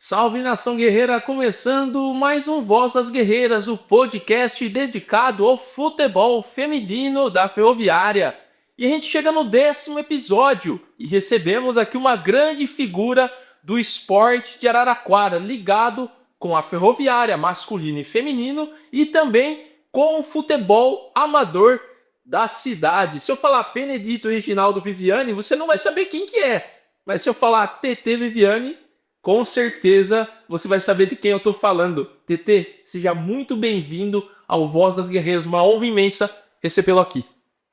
Salve nação guerreira, começando mais um Voz das Guerreiras, o podcast dedicado ao futebol feminino da Ferroviária. E a gente chega no 10º episódio e recebemos aqui uma grande figura do esporte de Araraquara, ligado com a Ferroviária masculino e feminino e também com o futebol amador da cidade. Se eu falar Benedito Reginaldo Viviane, você não vai saber quem que é. Mas se eu falar TT Viviane, com certeza você vai saber de quem eu tô falando. TT, seja muito bem-vindo ao Voz das Guerreiras. Uma honra imensa recebê-lo aqui.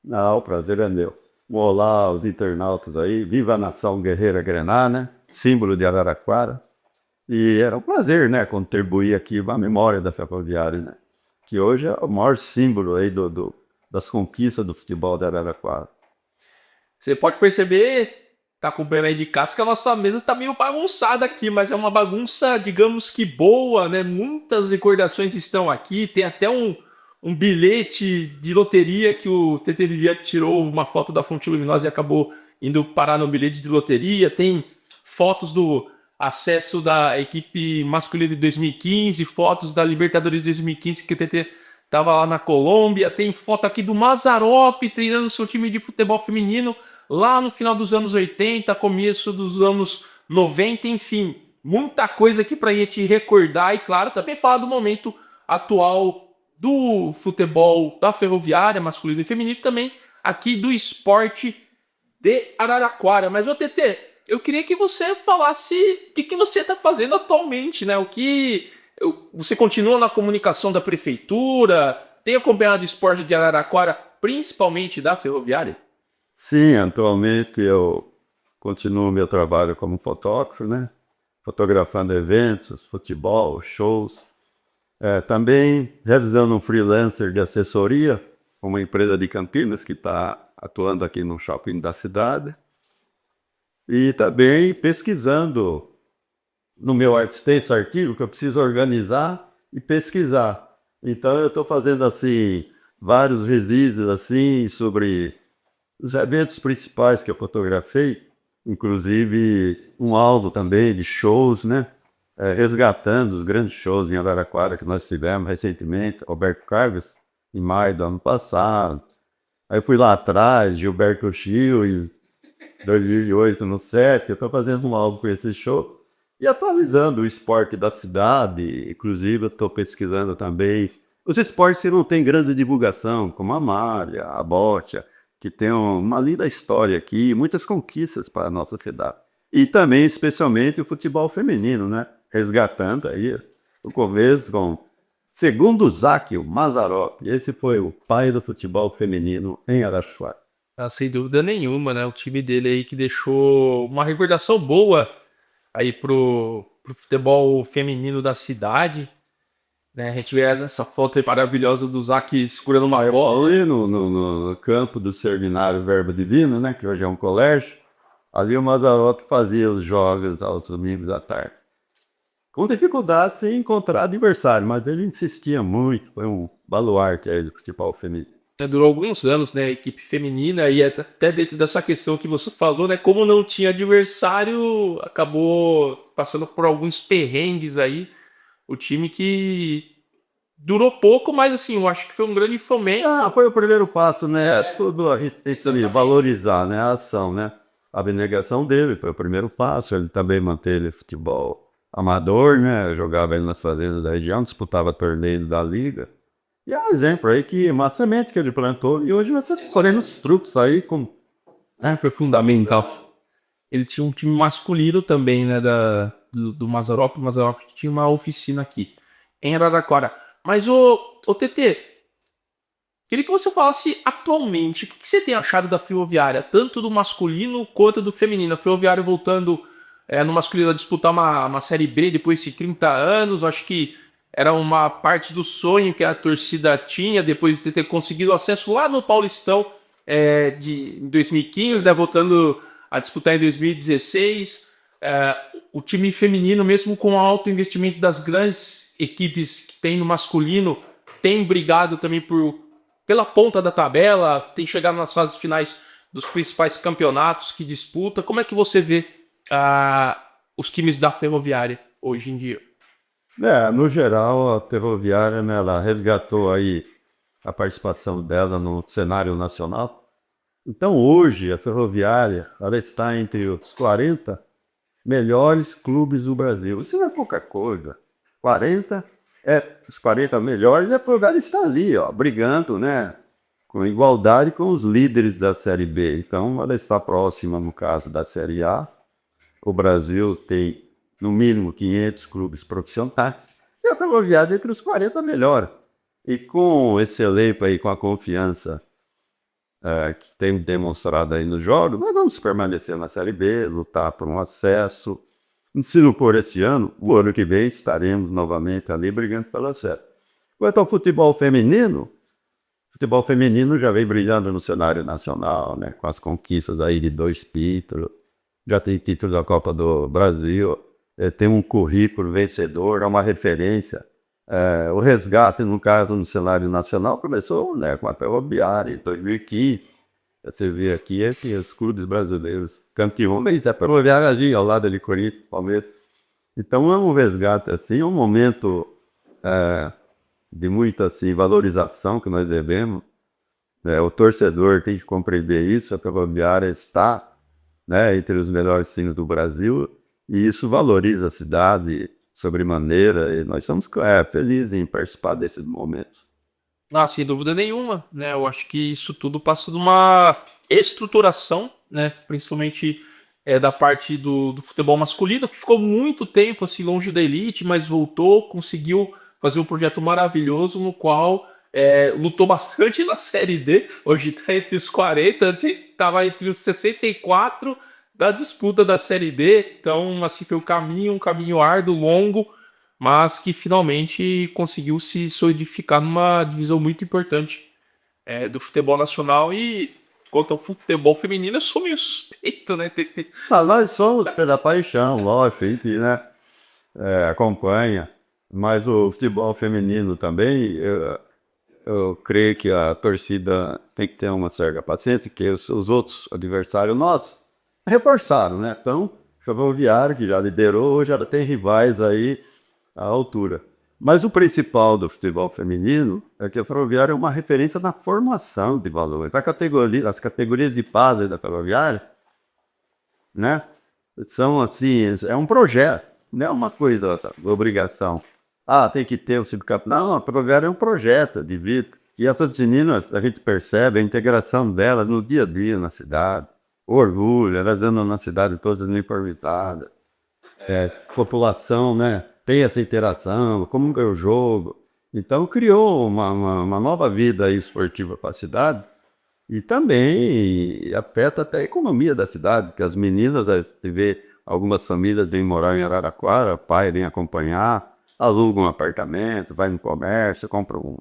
Não, o prazer é meu. Olá aos internautas aí. Viva a nação guerreira Grená, né? Símbolo de Araraquara. E era um prazer, né? Contribuir aqui para a memória da Ferroviária, né? Que hoje é o maior símbolo aí das conquistas do futebol de Araraquara. Você pode perceber, tá acompanhando aí de casa, que a nossa mesa tá meio bagunçada aqui, mas é uma bagunça, digamos que boa, né? Muitas recordações estão aqui, tem até um bilhete de loteria que o TT Viviane tirou uma foto da Fonte Luminosa e acabou indo parar no bilhete de loteria. Tem fotos do acesso da equipe masculina de 2015, fotos da Libertadores de 2015 que o TT tava lá na Colômbia. Tem foto aqui do Mazzaropi treinando seu time de futebol feminino lá no final dos anos 80, começo dos anos 90, enfim, muita coisa aqui pra gente recordar e, claro, também falar do momento atual do futebol da Ferroviária, masculino e feminino, também aqui do esporte de Araraquara. Mas, ô TT, eu queria que você falasse o que você está fazendo atualmente, né? Você continua na comunicação da prefeitura, tem acompanhado o esporte de Araraquara, principalmente da Ferroviária? Sim, atualmente eu continuo meu trabalho como fotógrafo, né? Fotografando eventos, futebol, shows. Também realizando um freelancer de assessoria, com uma empresa de Campinas que está atuando aqui no shopping da cidade. E também pesquisando no meu ArtSpace arquivo, que eu preciso organizar e pesquisar. Então eu estou fazendo assim vários releases assim sobre os eventos principais que eu fotografei, inclusive um alvo também de shows, né? Resgatando os grandes shows em Araraquara que nós tivemos recentemente, Roberto Carlos, em maio do ano passado. Aí fui lá atrás, Gilberto Gil, em 2008, no SET, eu estou fazendo um álbum com esse show e atualizando o esporte da cidade. Inclusive, eu estou pesquisando também os esportes que não têm grande divulgação, como a malha, a bocha, que tem uma linda história aqui, muitas conquistas para a nossa cidade. E também, especialmente, o futebol feminino, né? Resgatando aí o começo com segundo Zaque, o Mazzaropi. Esse foi o pai do futebol feminino em Araxuá. Ah, sem dúvida nenhuma, né? O time dele aí que deixou uma recordação boa aí pro futebol feminino da cidade, né? A gente vê essa foto aí maravilhosa do Zac segurando uma bola. Ali no campo do Seminário Verbo Divino, né? Que hoje é um colégio, ali o Mazzaropi fazia os jogos aos domingos à tarde. Com dificuldade sem encontrar adversário, mas ele insistia muito, foi um baluarte aí do futebol feminino. Né, durou alguns anos, né? A equipe feminina, e até dentro dessa questão que você falou, né? Como não tinha adversário, acabou passando por alguns perrengues aí. O time que durou pouco, mas assim, eu acho que foi um grande fomento. Foi o primeiro passo, né? Tudo a gente tem que saber valorizar, né? A ação, né? A abnegação dele foi o primeiro passo. Ele também manteve futebol amador, né? Jogava ele nas fazendas da região, disputava torneios da liga. E é um exemplo aí que uma semente que ele plantou e hoje nós estamos colhendo os frutos aí com... Foi fundamental. Ele tinha um time masculino também, né? Do Mazzaropi. O Mazzaropi tinha uma oficina aqui em Araraquara. Mas o TT, queria que você falasse atualmente o que você tem achado da Ferroviária, tanto do masculino quanto do feminino. A Ferroviária voltando no masculino a disputar uma Série B depois de 30 anos. Acho que era uma parte do sonho que a torcida tinha depois de ter conseguido acesso lá no Paulistão em 2015, né, voltando a disputar em 2016. O time feminino, mesmo com o alto investimento das grandes equipes que tem no masculino, tem brigado também pela ponta da tabela, tem chegado nas fases finais dos principais campeonatos que disputa. Como é que você vê os times da Ferroviária? hoje em dia? No geral, a Ferroviária, né, ela resgatou aí a participação dela no cenário nacional. Então, hoje, a Ferroviária, ela está entre os 40 melhores clubes do Brasil. Isso não é pouca coisa. 40 os 40 melhores é para o estar ali, ó, brigando, né, com igualdade com os líderes da Série B. Então, ela está próxima, no caso da Série A. O Brasil tem, no mínimo, 500 clubes profissionais. E a Ferroviária entre os 40 melhores. E com esse elenco aí, com a confiança que tem demonstrado aí nos jogos, nós vamos permanecer na Série B, lutar por um acesso. Se não por esse ano, o ano que vem estaremos novamente ali brigando pela Série. Quanto ao futebol feminino já vem brilhando no cenário nacional, né, com as conquistas aí de 2 títulos, já tem título da Copa do Brasil, tem um currículo vencedor, é uma referência. O resgate, no caso, no cenário nacional, começou, né, com a Ferroviária em 2015. Você vê aqui que os clubes brasileiros campeões, mas a Ferroviária ali, ao lado de Corinthians, Palmeiras. Então é um resgate, assim, é um momento de muita assim, valorização que nós devemos. O torcedor tem que compreender isso, a Ferroviária está, né, entre os melhores times do Brasil, e isso valoriza a cidade sobremaneira, e nós estamos felizes em participar desses momentos. Ah, sem dúvida nenhuma, né? Eu acho que isso tudo passa de uma estruturação, né? Principalmente da parte do futebol masculino, que ficou muito tempo assim longe da elite, mas voltou, conseguiu fazer um projeto maravilhoso no qual lutou bastante na Série D. Hoje está entre os 40, antes estava entre os 64 da disputa da Série D. Então, assim, foi um caminho árduo, longo, mas que finalmente conseguiu se solidificar numa divisão muito importante do futebol nacional. E quanto ao futebol feminino, eu sou meio suspeito, né? Nós somos pela paixão, lógico, a gente, né, acompanha, mas o futebol feminino também, eu creio que a torcida tem que ter uma certa paciência, que os outros adversários nossos reforçaram, né? Então, Ferroviário, que já liderou, hoje ela tem rivais aí à altura. Mas o principal do futebol feminino é que a Ferroviária é uma referência na formação de valores. As categorias de base da Ferroviária, né, são assim, é um projeto, não é uma coisa, obrigação. Tem que ter o subcampeão. Não, a Ferroviária é um projeto de vida. E essas meninas, a gente percebe a integração delas no dia a dia na cidade. O orgulho, elas andam na cidade todas uniformizadas. População, né, tem essa interação, como é o jogo. Então criou uma nova vida aí esportiva para a cidade. E também afeta até a economia da cidade, porque as meninas, você vê, algumas famílias vêm morar em Araraquara, o pai vem acompanhar, alugam um apartamento, vai no comércio, compram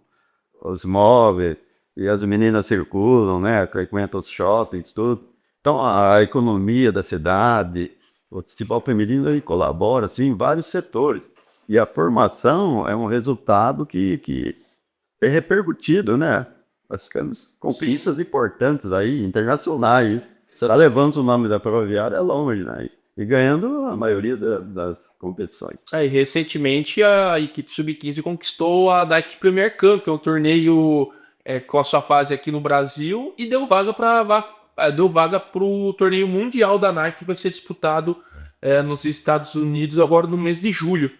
os móveis, e as meninas circulam, né, frequentam os shoppings, tudo. Então a economia da cidade, o futebol feminino ele colabora assim, em vários setores. E a formação é um resultado que é repercutido, né? Nós temos conquistas importantes aí, internacionais. Será levando o nome da Ferroviária longe, né? E ganhando a maioria das competições. E recentemente a equipe Sub-15 conquistou a Nike Premier Cup, que é um torneio com a sua fase aqui no Brasil, e deu vaga para o torneio mundial da Nike, que vai ser disputado nos Estados Unidos agora no mês de julho.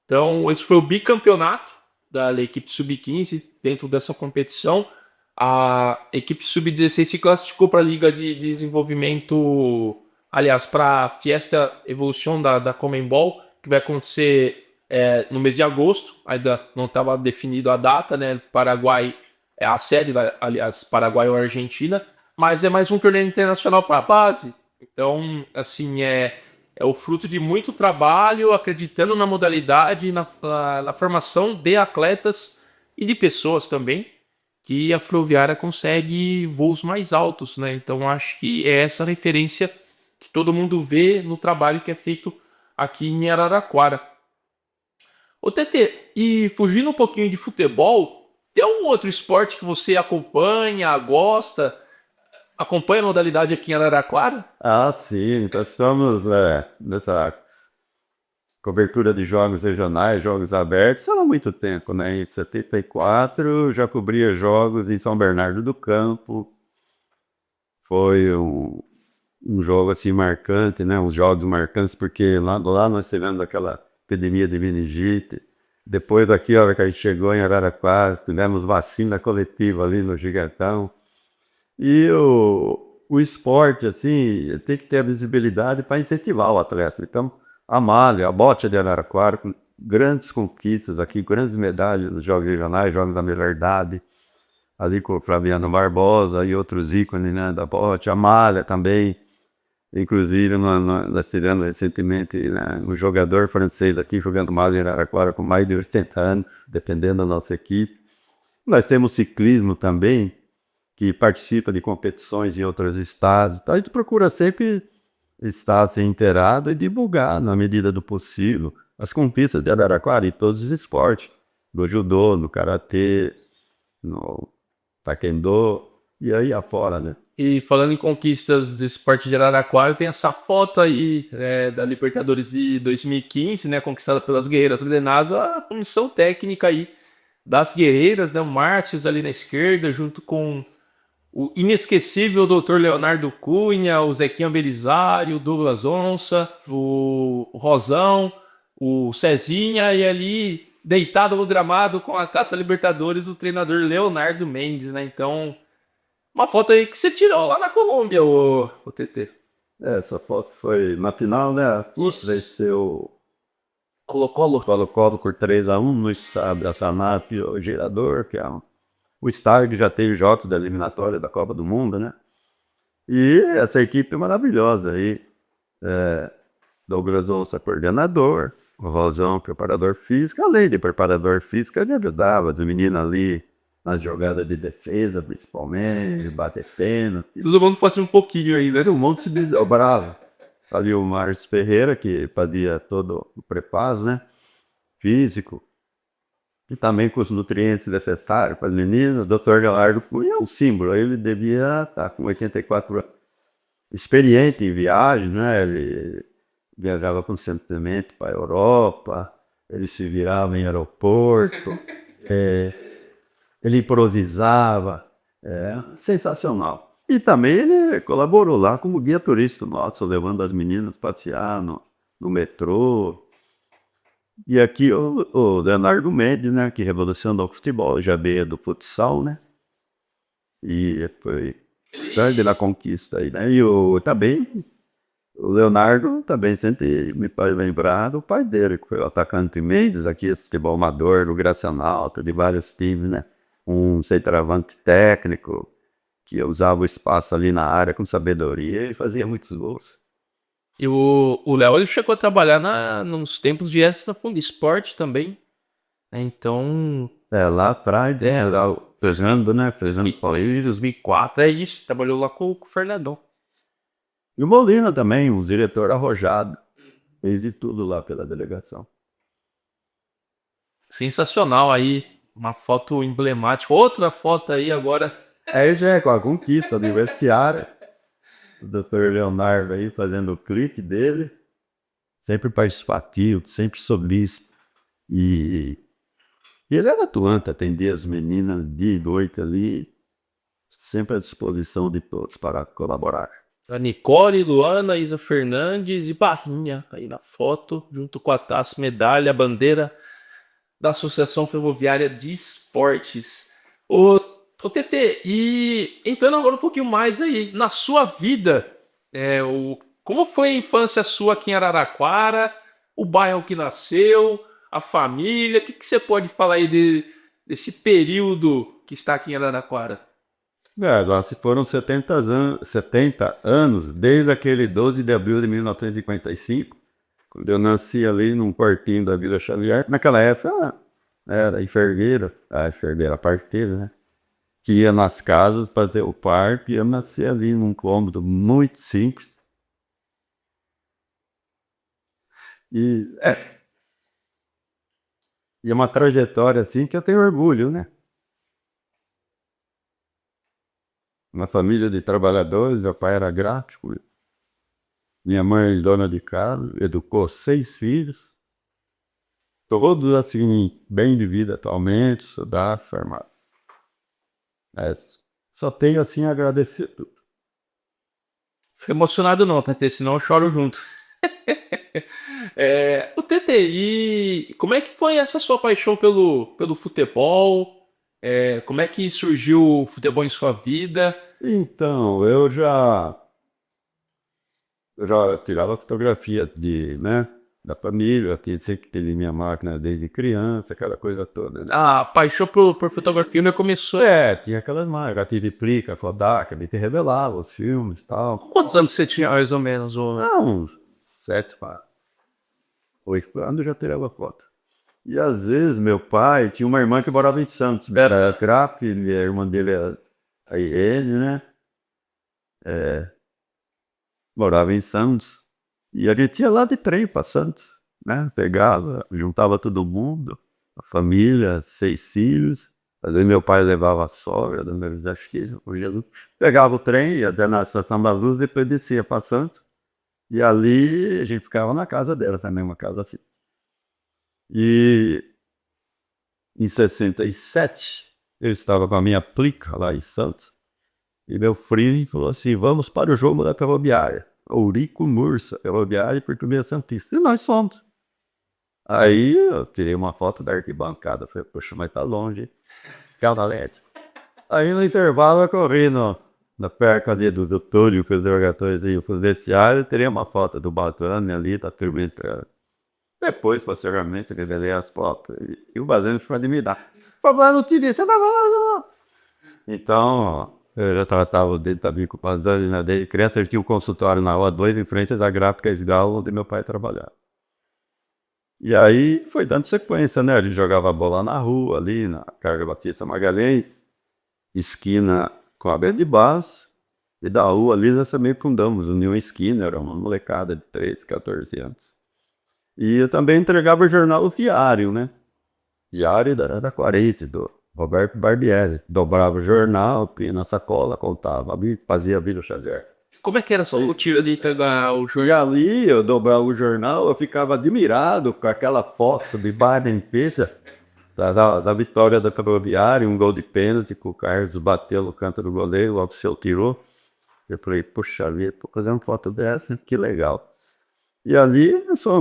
Então, esse foi o bicampeonato da equipe Sub-15 dentro dessa competição. A equipe Sub-16 se classificou para a Liga de Desenvolvimento, aliás, para a Fiesta Evolution da Conmebol, que vai acontecer no mês de agosto. Ainda não estava definido a data, né? Paraguai é a sede, aliás, Paraguai ou Argentina, mas é mais um torneio internacional para a base. Então, assim, é o fruto de muito trabalho, acreditando na modalidade, na formação de atletas e de pessoas também, que a Ferroviária consegue voos mais altos, né? Então acho que é essa referência que todo mundo vê no trabalho que é feito aqui em Araraquara. Ô TT, e fugindo um pouquinho de futebol, tem algum outro esporte que você acompanha, gosta? Acompanha a modalidade aqui em Araraquara? Sim, então estamos, né, nessa cobertura de jogos regionais, jogos abertos, isso há muito tempo, né? Em 74 eu já cobria jogos em São Bernardo do Campo. Foi um jogo assim marcante, né? Uns jogos marcantes, porque lá nós tivemos aquela epidemia de meningite. Depois daqui, a hora que a gente chegou em Araraquara, tivemos vacina coletiva ali no Gigantão. E o esporte, assim, tem que ter a visibilidade para incentivar o atleta. Então, a Malha, a Bote de Araraquara, com grandes conquistas aqui, grandes medalhas nos Jogos Regionais, Jogos da Melhor Idade, ali com o Flaviano Barbosa e outros ícones, né, da Bote. A Malha também, inclusive, nós tivemos recentemente, né, um jogador francês aqui jogando Malha em Araraquara com mais de 80 anos, dependendo da nossa equipe. Nós temos ciclismo também, que participa de competições em outros estados. Então, a gente procura sempre estar assim, inteirado e divulgar, na medida do possível, as conquistas de Araraquara em todos os esportes. No judô, no karatê, no taekwondo e aí afora, né? E falando em conquistas do esporte de Araraquara, tem essa foto aí da Libertadores de 2015, né, conquistada pelas Guerreiras Grenás, a comissão técnica aí das Guerreiras, né, o Martins ali na esquerda, junto com o inesquecível Dr. Leonardo Cunha, o Zequinha Belisário, o Douglas Onça, o Rosão, o Cezinha e ali deitado no gramado com a Taça Libertadores o treinador Leonardo Mendes, né? Então, uma foto aí que você tirou lá na Colômbia, o TT. Essa foto foi na final, né? Isso. Venceu Colo-Colo. o Colo-Colo por 3-1 no estádio da Sanap, o Gerador, que é o estádio que já teve jogos da eliminatória da Copa do Mundo, né? E essa equipe é maravilhosa aí. Douglas Onça, coordenador, o Rosão, preparador físico, além de preparador físico, ele ajudava as meninas ali nas jogadas de defesa, principalmente, bater pênalti. Todo mundo fosse um pouquinho aí, né? Todo mundo se desdobrava. Ali o Márcio Ferreira, que fazia todo o preparo, né? Físico. E também com os nutrientes necessários para as meninas. O Dr. Leonardo Cunha é um símbolo. Ele devia estar com 84 anos. Experiente em viagem, né? Ele viajava constantemente para a Europa. Ele se virava em aeroporto. Ele improvisava. Sensacional. E também ele colaborou lá como guia turístico nosso, levando as meninas passear no metrô. E aqui o Leonardo Mendes, né, que revolucionou o futebol, já veio do futsal, né? E foi grande na conquista aí, né? E também, o Leonardo também sempre me faz lembrar do pai dele, que foi o atacante Mendes, aqui, futebol amador, do Gracionalto, de vários times, né? Um centroavante técnico, que usava o espaço ali na área com sabedoria e fazia muitos gols. E o Léo ele chegou a trabalhar nos tempos de Extra Fundo Esporte também, né? Então, Lá atrás, lá, Fernando, né? Fernando em 2004, é isso, trabalhou lá com o Fernandão. E o Molina também, um diretor arrojado. Fez de tudo lá pela delegação. Sensacional aí, uma foto emblemática. Outra foto aí agora. Aí já é com a conquista do vestiário. O Dr. Leonardo aí fazendo o clique dele. Sempre participativo, sempre solícito. E ele era atuante, atendia as meninas dia e noite ali. Sempre à disposição de todos para colaborar. A Nicole, Luana, Isa Fernandes e Barrinha aí na foto, junto com a taça, medalha, a bandeira da Associação Ferroviária de Esportes. Ô TT, e entrando agora um pouquinho mais aí, na sua vida, como foi a infância sua aqui em Araraquara, o bairro que nasceu, a família, o que você pode falar aí desse período que está aqui em Araraquara? Lá se foram 70 anos, desde aquele 12 de abril de 1955, quando eu nasci ali num quartinho da Vila Xavier. Naquela época era a enfermeira parteira, né? Que ia nas casas fazer o parto e eu nasci ali num cômodo muito simples. E é uma trajetória assim que eu tenho orgulho, né? Uma família de trabalhadores, meu pai era gráfico, minha mãe dona de casa, educou 6 filhos. todos assim, bem de vida atualmente, estudar, formado. É, só tenho assim a agradecer tudo. Fico emocionado não, TT, senão eu choro junto. O TTI, como é que foi essa sua paixão pelo futebol? Como é que surgiu o futebol em sua vida? Então, eu já tirava fotografia né, da família, tinha sempre teve minha máquina desde criança, aquela coisa toda, né? A paixão por fotografia né, começou. Tinha aquelas máquinas, já tive Plica, Kodak, a gente revelava os filmes e tal. Quantos anos você tinha mais ou menos? Uns 7 para 8 anos eu já tirava foto. E às vezes meu pai tinha uma irmã que morava em Santos, era crape, a irmã dele era a Irene, né? Morava em Santos. E a gente ia lá de trem para Santos, né? Pegava, juntava todo mundo, a família, 6 filhos. Às vezes meu pai levava a sogra, dos meus filhos, pegava o trem, ia até na Estação da Luz, depois descia para Santos. E ali a gente ficava na casa dela, essa mesma casa assim. E em 67, eu estava com a minha plica lá em Santos. E meu filho falou assim: vamos para o jogo da Ferroviária. Ourico Mursa, Ferroviária e Portuguesa Santista. E nós fomos. Aí eu tirei uma foto da arquibancada. Falei, poxa, mas tá longe, hein? Calda LED. Aí no intervalo eu corri na perca ali do Túlio, fez o rogatório, fui vestiário, teria uma foto do Batane ali, da turma entrando. Depois, posteriormente, eu revelei as fotos. E o Bazano ficou de me dar. Falou, lá no time, você tá falando? Então, eu já tratava o dedo também com o Bazano, né? Desde criança, ele tinha um consultório na Rua 2, em frente à Gráfica Esgalo, onde meu pai trabalhava. E aí foi dando sequência, né? Ele jogava bola na rua, ali, na Carga Batista Magalhães, esquina com a Bela de Barros, e da rua ali nós também fundamos União Esquina, era uma molecada de 13, 14 anos. E eu também entregava o jornal Diário, né? Diário da Araquarice, do Roberto Barbieri. Dobrava o jornal, punha na sacola, contava, fazia Bíblia Xavier. Como é que era essa rotina de entregar o E jornal? ali eu dobrava o jornal, eu ficava admirado com aquela fossa de limpeza da vitória da Ferroviária, um gol de pênalti que o Carlos bateu no canto do goleiro, logo se eu tirou. Eu falei, puxa vida, tô fazendo foto dessa, que legal. E ali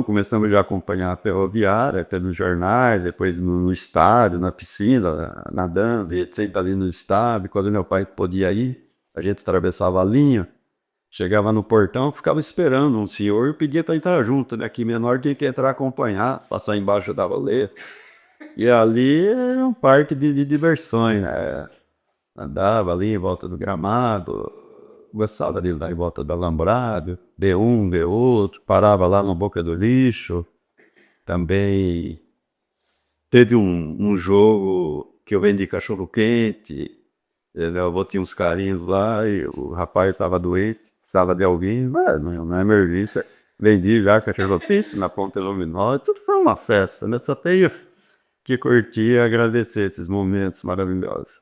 começamos já a acompanhar a Ferroviária, até nos jornais, depois no estádio, na piscina, nadando, e sempre ali no estádio. Quando meu pai podia ir, a gente atravessava a linha, chegava no portão, ficava esperando um senhor e pedia para entrar junto, né? Que menor tinha que entrar acompanhar, passar embaixo da roleta. E ali era um parque de diversões, né? Andava ali em volta do gramado, gostava de dar em volta do alambrado, ver um, ver outro, parava lá na boca do lixo. Também teve um jogo que eu vendi cachorro quente, meu avô tinha uns carinhos lá e o rapaz estava doente, precisava de alguém, na emergência, vendi já cachorro quente na Ponte Luminosa, tudo foi uma festa, né? Só tenho que curtir e agradecer esses momentos maravilhosos.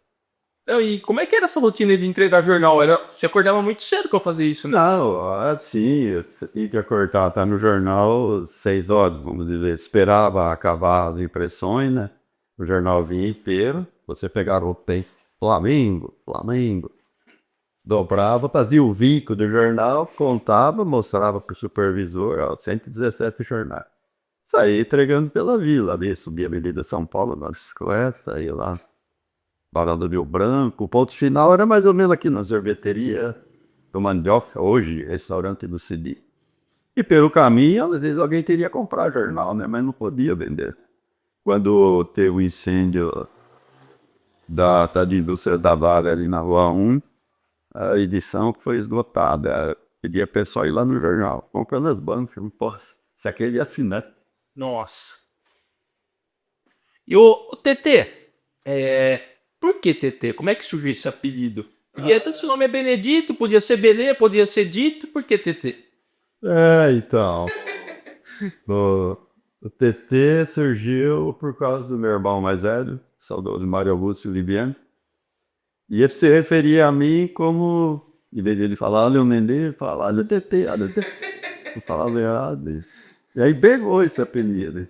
Não, e como é que era essa rotina de entregar jornal? Você acordava muito cedo pra fazer isso, né? Não, assim, você tinha que acordar, tá no jornal 6 horas, vamos dizer, esperava acabar as impressões, né? O jornal vinha inteiro, você pegava o tempo, Flamengo, Flamengo, dobrava, fazia o vinco do jornal, contava, mostrava pro supervisor, ó, 117 jornais. Saía entregando pela vila, ali, subia a Avenida São Paulo na bicicleta, ia lá, Barão do Rio Branco, o ponto final era mais ou menos aqui na sorveteria do Mandioca, hoje restaurante do Cidi. E pelo caminho, às vezes alguém teria que comprar jornal, né? Mas não podia vender. Quando teve o incêndio da indústria da Vale ali na Rua 1, a edição foi esgotada. Pedia pessoal ir lá no jornal, comprando as bancas, não posso. Se aquele ia assinar. Nossa. E o TT, por que TT? Como é que surgiu esse apelido? Porque seu nome é Benedito, podia ser Benê, podia ser Dito, por que TT? Então. O TT surgiu por causa do meu irmão mais velho, saudoso Mário Augusto Libiano. E ele se referia a mim como, em vez de ele falar, olha o Nenê, ele falava, olha o TT, olha o TT. Eu falava errado. E aí pegou esse apelido.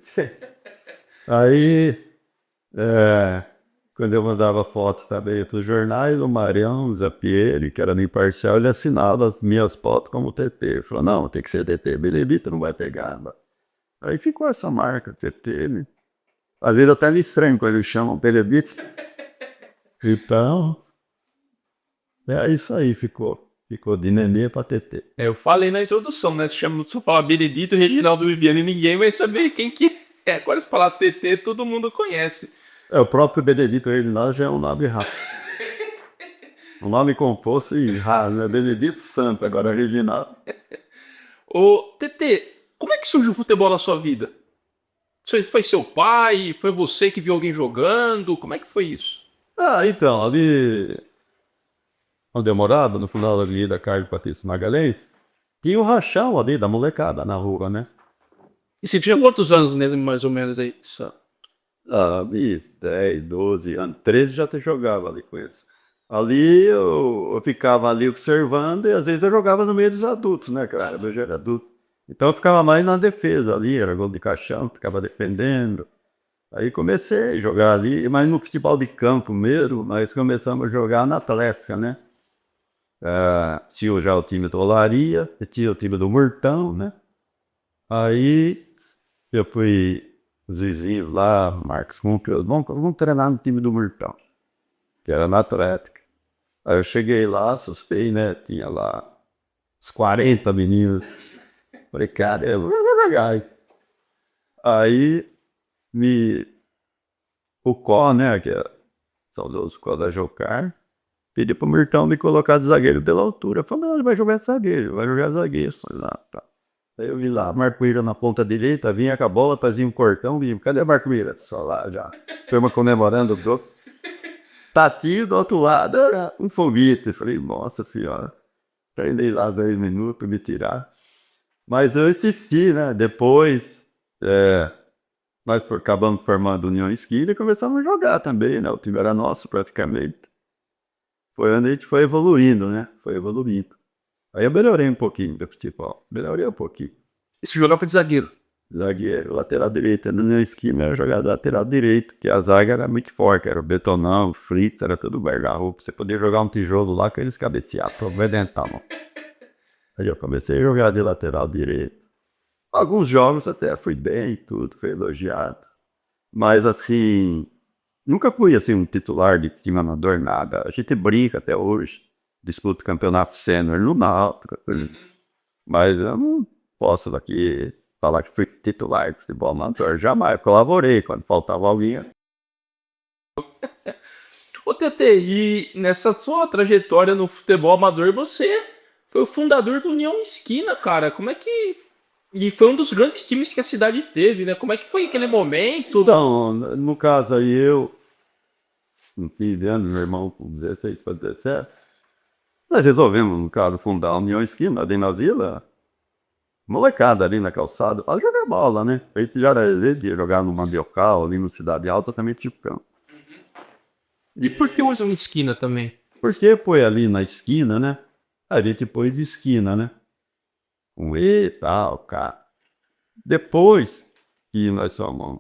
Aí, quando eu mandava foto também para os jornais, o Marião Zapieri, que era no Imparcial, ele assinava as minhas fotos como TT. Ele falou, não, tem que ser TT, Benedito não vai pegar. Aí ficou essa marca, TT, né? Às vezes até me estranho quando eles chamam Benedito. Então, é isso aí, ficou. Ficou de Nenê para TT. Eu falei na introdução, né? Se eu falar Benedito, Reginaldo Viviane, ninguém vai saber quem que é. Agora se falar TT, todo mundo conhece. O próprio Benedito Reginaldo já é um nome rápido. Um nome composto e raro, né? Benedito Santo, agora Reginaldo. Ô, TT, como é que surgiu o futebol na sua vida? Foi seu pai? Foi você que viu alguém jogando? Como é que foi isso? Então, ali onde eu morava, no final da Avenida Carlos Patrício Magalhães, tinha o rachão ali da molecada na rua, né? E você tinha quantos anos, né, mais ou menos aí? Ali, 10, 12 anos, 13 já te jogava ali com eles. Ali eu ficava ali observando e às vezes eu jogava no meio dos adultos, né, cara? Eu já era adulto. Então eu ficava mais na defesa ali, era gol de caixão, ficava defendendo. Aí comecei a jogar ali, mas no futebol de campo mesmo, nós começamos a jogar na Atlética, né? Tinha já o time do Olaria, tinha o time do Murtão, né? Aí eu fui, os vizinhos lá, Marcos Kumpel, vamos treinar no time do Murtão, que era na Atlética. Aí eu cheguei lá, assustei, né? Tinha lá uns 40 meninos. Falei, cara, eu vou jogar. Aí o Có, né? Que é saudoso Có da Jocar, pedi pro Murtão me colocar de zagueiro pela altura. Falei, não, ele vai jogar zagueiro, vai jogar zagueiro. Falei, tá. Aí eu vi lá, Marcoíra na ponta direita, vinha com a bola, fazia um cortão, vinha, cadê a Marcoíra? Só lá já. Turma comemorando o doce. Tatinho do outro lado, era um foguete. Falei, nossa senhora. Treinei lá 10 minutos pra me tirar. Mas eu insisti, né? Depois, nós acabamos formando União Esquina e começamos a jogar também, né? O time era nosso praticamente. Foi onde a gente foi evoluindo, né? Foi evoluindo. Aí eu melhorei um pouquinho do futebol. Melhorei um pouquinho. E você jogava de zagueiro? Zagueiro, lateral direito. Na minha esquina era jogar lateral direito, que a zaga era muito forte. Era o Betonão, o Fritz, era tudo guarda-roupa. Você podia jogar um tijolo lá que eles cabeceavam. Tô vedentando. Aí eu comecei a jogar de lateral direito. Alguns jogos até fui bem e tudo, fui elogiado. Mas assim, nunca fui assim um titular de time amador, nada. A gente brinca até hoje. Disputa o campeonato sênior no Náutico. Mas eu não posso daqui falar que fui titular de futebol amador. Jamais. Colaborei quando faltava alguém. Ô, TT, e nessa sua trajetória no futebol amador, você foi o fundador do União Esquina, cara. Como é que... E foi um dos grandes times que a cidade teve, né? Como é que foi aquele momento? Então, no caso aí, eu, com 15 anos, meu irmão com 16 para 17, nós resolvemos, no caso, fundar a União Esquina ali na Vila. Molecada ali na calçada, para jogar bola, né? A gente já era de jogar no Mandiocal, ali no Cidade Alta, também tinha campo. E por que hoje uma esquina também? Porque foi ali na esquina, né? A gente pôs de esquina, né? Um E e tal, cara. Depois que nós somos,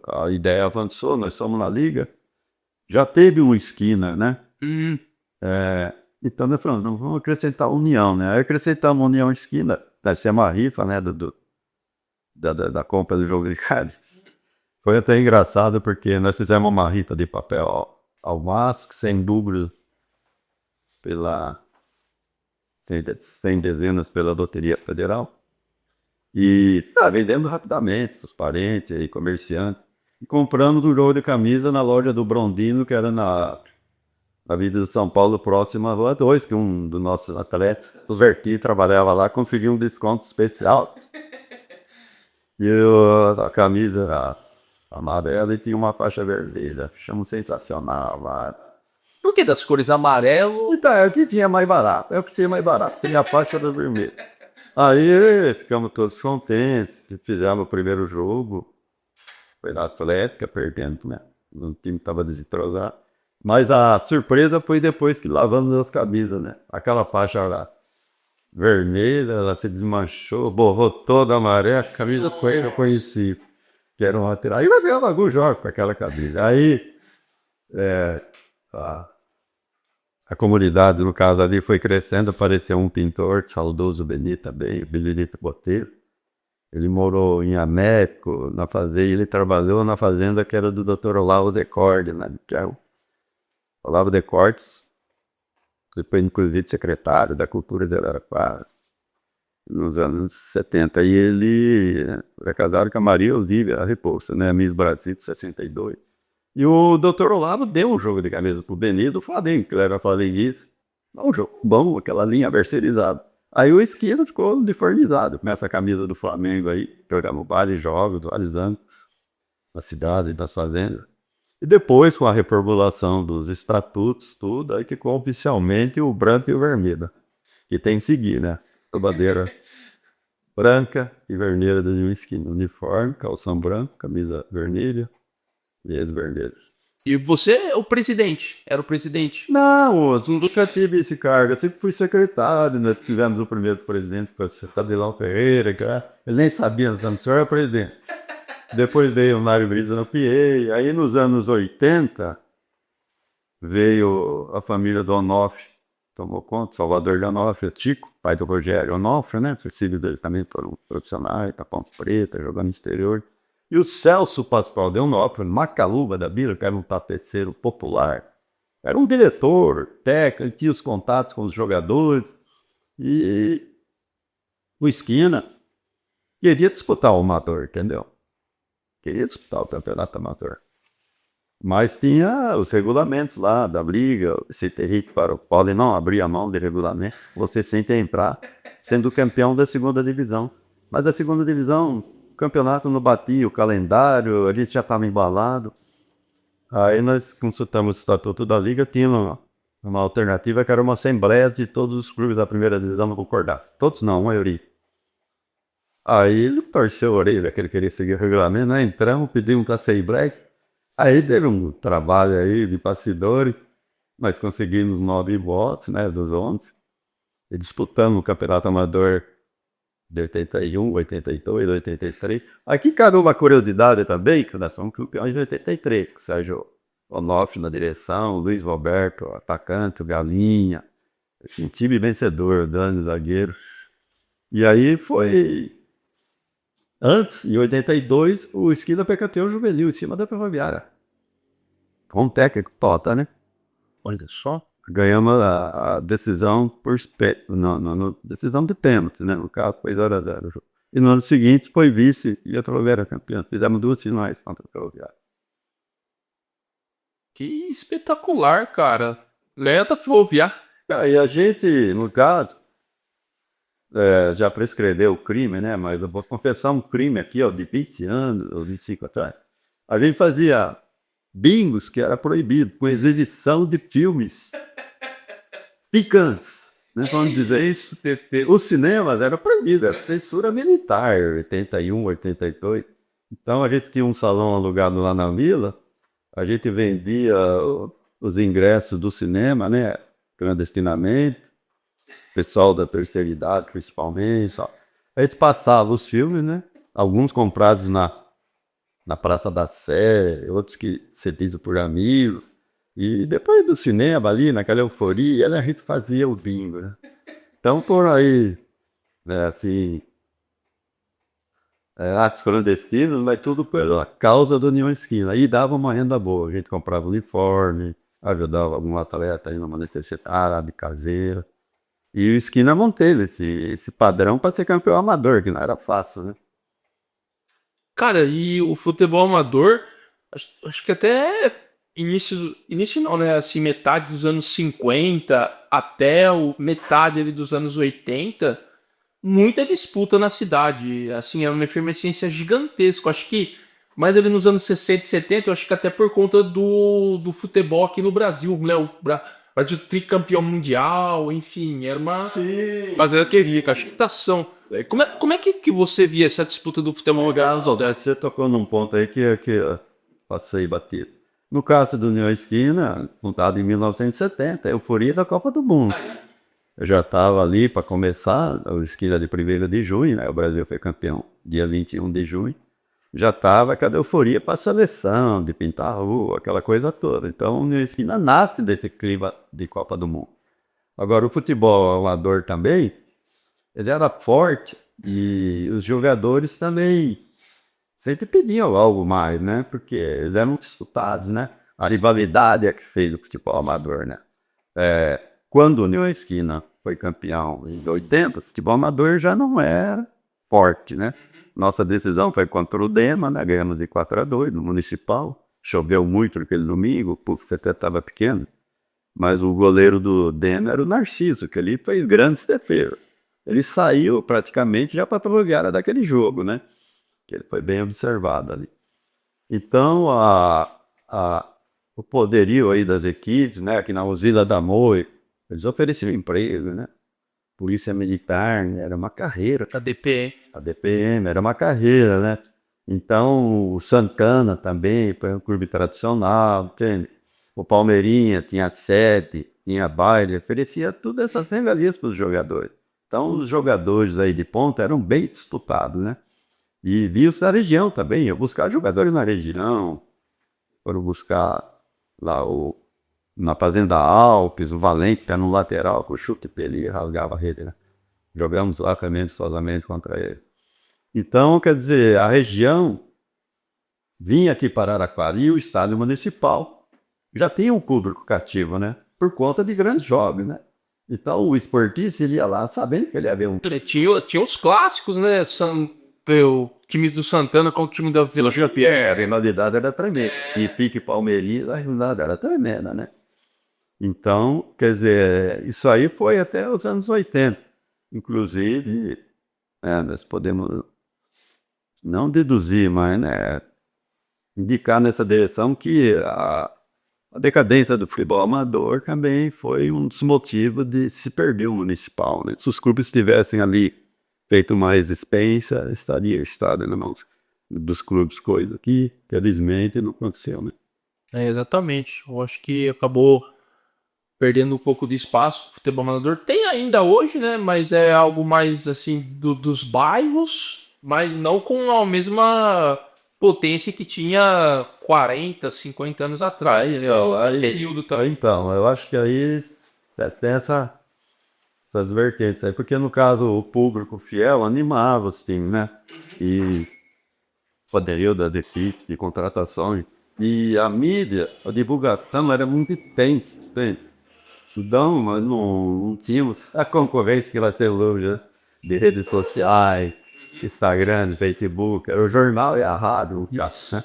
a ideia avançou, nós somos na liga, já teve uma esquina, né? Então nós falamos, não, vamos acrescentar união, né? Aí acrescentamos união esquina, vai ser uma rifa, né? Da compra do jogo de cards. Foi até engraçado porque nós fizemos uma rifa de papel ao MASC, sem dúvida, sem dezenas pela Loteria Federal. E vendendo rapidamente, os parentes e comerciantes. E compramos um jogo de camisa na loja do Brondino, que era na Avenida de São Paulo, próximo à Rua 2, que um dos nossos atletas, o Verti, trabalhava lá, conseguiu um desconto especial. E a camisa era amarela e tinha uma faixa vermelha. Achamos sensacional, mano. Por que das cores amarelo? Então, é o que tinha mais barato. É o que tinha mais barato. Tinha a faixa da vermelha. Aí ficamos todos contentes, que fizemos o primeiro jogo. Foi na Atlética, perdendo, né? O time estava desentrosado. Mas a surpresa foi depois que lavamos as camisas, né? Aquela faixa lá vermelha, ela se desmanchou, borrou toda a maré, a camisa eu conheci. que era um lateral. Aí vai ver o Lagoa joga com aquela camisa. Aí a comunidade, no caso ali, foi crescendo, apareceu um pintor, saudoso Benito também, Benedito Botelho. Ele morou em Ameco, na fazenda, ele trabalhou na fazenda que era do Dr. Olavo de Cordes, né? Que é o Olavo de Cortes, depois inclusive secretário da Cultura de Araraquara, nos anos 70. E ele é casado com a Maria Osília Repoussa, né? Miss Brasil de 62. E o Dr. Olavo deu um jogo de camisa pro Benito do Flamengo, que ele era flamenguista. Um jogo bom, aquela linha versatilizada. Aí o Esquina ficou uniformizado com essa camisa do Flamengo aí, jogamos vários jogos, vários anos, na cidade, nas fazendas. E depois, com a reformulação dos estatutos, tudo, aí ficou oficialmente o branco e o vermelho. Que tem que seguir, né? A bandeira branca e vermelha do Esquina. Uniforme, calção branco, camisa vermelha, meias vermelhas. E você é o presidente, era o presidente. Não, eu nunca tive esse cargo, eu sempre fui secretário, né? Tivemos o primeiro presidente, que foi o Tadilão Ferreira, que ele nem sabia, o senhor era presidente. Depois veio o Mário Brisa no PA, aí nos anos 80 veio a família do Onofre, tomou conta, Salvador de Onofre, o Tico, pai do Rogério Onofre, né? Os filhos dele também foram profissionais, Capão Preta, jogando no exterior. E o Celso Pascoal de Onofre, Macaluba da Vila, que era um tapeceiro popular. Era um diretor, técnico, tinha os contatos com os jogadores. E o Esquina queria disputar o amador, entendeu? Queria disputar o campeonato amador. Mas tinha os regulamentos lá da briga, se Henrique pode não abrir a mão de regulamento, você sente entrar, sendo campeão da segunda divisão. Mas a segunda divisão, o campeonato não batia, o calendário, a gente já estava embalado. Aí nós consultamos o estatuto da liga, tinha uma alternativa que era uma assembleia de todos os clubes da primeira divisão não concordassem. Todos não, a maioria. Aí ele torceu a orelha, que ele queria seguir o regulamento, nós entramos, pedimos para sair break. Aí teve um trabalho aí de bastidores, nós conseguimos 9 votos, né, dos 11, e disputamos o campeonato amador de 81, 82, 83. Aqui caiu uma curiosidade também, que nós somos campeões de 83, com o Sérgio Onofre na direção, o Luiz Roberto, o atacante, o Galinha, um time vencedor, Dani zagueiro. E aí foi... Antes, em 82, o Esquina PKT juvenil, em cima da Ferroviária. Com o técnico Tota, né? Olha só. Ganhamos a decisão por decisão de pênalti, né? No caso, foi 0-0 o jogo. E no ano seguinte foi vice e a Ferroviária campeã. Fizemos 2 finais contra a Ferroviária. Que espetacular, cara. Lenta Ferroviária. E a gente, no caso, já prescreveu o crime, né? Mas eu vou confessar um crime aqui, ó, de 20 anos, ou 25 atrás. A gente fazia bingos que era proibido, com exibição de filmes picantes. Né? Vamos dizer isso. Os cinemas eram proibidos, era censura militar, 81, 82. Então a gente tinha um salão alugado lá na vila, a gente vendia os ingressos do cinema, né? Clandestinamente. Pessoal da terceira idade, principalmente. Ó. A gente passava os filmes, né? Alguns comprados na Praça da Sé, outros que cedidos por amigos. E depois do cinema ali, naquela euforia, a gente fazia o bingo, né? Então, por aí, né, assim, atos clandestinos, mas tudo pela causa do União Esquina. Aí dava uma renda boa, a gente comprava uniforme, ajudava algum atleta aí numa necessidade caseira. E o Esquina manteve esse padrão para ser campeão amador, que não era fácil, né? Cara, e o futebol amador, acho que até início não, né? Assim, metade dos anos 50 até metade ali dos anos 80, muita disputa na cidade. Assim, era uma efervescência gigantesca. Acho que mais ali nos anos 60 e 70, eu acho que até por conta do futebol aqui no Brasil, né? O Brasil tricampeão mundial, enfim, era uma... Sim. Mas era que rica, a agitação. Como é que você via essa disputa do futebol mundial? Você tocou num ponto aí que passei batido. No caso do União Esquina, montado em 1970, a euforia da Copa do Mundo. Eu já estava ali para começar, o Esquina de 1º de junho, né? O Brasil foi campeão dia 21 de junho. já estava aquela euforia para a seleção, de pintar a rua, aquela coisa toda. Então, a União Esquina nasce desse clima de Copa do Mundo. Agora, o futebol amador também, ele era forte e os jogadores também sempre pediam algo mais, né? Porque eles eram disputados, né? A rivalidade é que fez o futebol amador, né? Quando o União Esquina foi campeão em 80, o futebol amador já não era forte, né? Nossa decisão foi contra o Dema, né? Ganhamos de 4-2 no Municipal. Choveu muito naquele domingo, o Puf até estava pequeno. Mas o goleiro do Dema era o Narciso, que ele fez grandes defesas. Ele saiu praticamente já para a área daquele jogo, né? Que ele foi bem observado ali. Então, o poderio aí das equipes, né? Aqui na Usina da Moe, eles ofereciam emprego, né? Polícia Militar, né? Era uma carreira. Da DPE. A DPM era uma carreira, né? Então, o Santana também foi um clube tradicional, entende? O Palmeirinha tinha sede, tinha baile, oferecia tudo essas regalias para os jogadores. Então, os jogadores aí de ponta eram bem disputados, né? E viu-se na região também, eu buscar jogadores na região, foram buscar lá na Fazenda Alpes, o Valente, que era no lateral, com o chute pele rasgava a rede, né? Jogamos lá também vistosamente contra eles. Então, quer dizer, a região vinha aqui para Araraquara e o estádio municipal já tinha um público cativo, né? Por conta de grandes jogos, né? Então, o esportista ele ia lá sabendo que ele ia ver um... Tinha os clássicos, né? O time do Santana com o time da Vila A rivalidade era tremenda. E Fique Palmeiras, a rivalidade era tremenda, né? Então, quer dizer, isso aí foi até os anos 80. Inclusive, nós podemos não deduzir, mas né, indicar nessa direção que a decadência do futebol amador também foi um dos motivos de se perder o municipal, né? Se os clubes tivessem ali feito uma resistência, estaria estado na mão dos clubes, coisa que, felizmente, não aconteceu, né? Exatamente. Eu acho que acabou perdendo um pouco de espaço o futebol amador. Tem ainda hoje, né? Mas é algo mais assim dos bairros, mas não com a mesma potência que tinha 40, 50 anos atrás. Período também. Então, eu acho que aí tem essas vertentes aí, porque no caso o público fiel animava os times, né? E poderio da equipe de contratações. E a mídia, a divulgação era muito intensa, entende? Então, nós não tínhamos a concorrência que vai ser hoje, né? De redes sociais, Instagram, Facebook, era o jornal e a rádio. Né?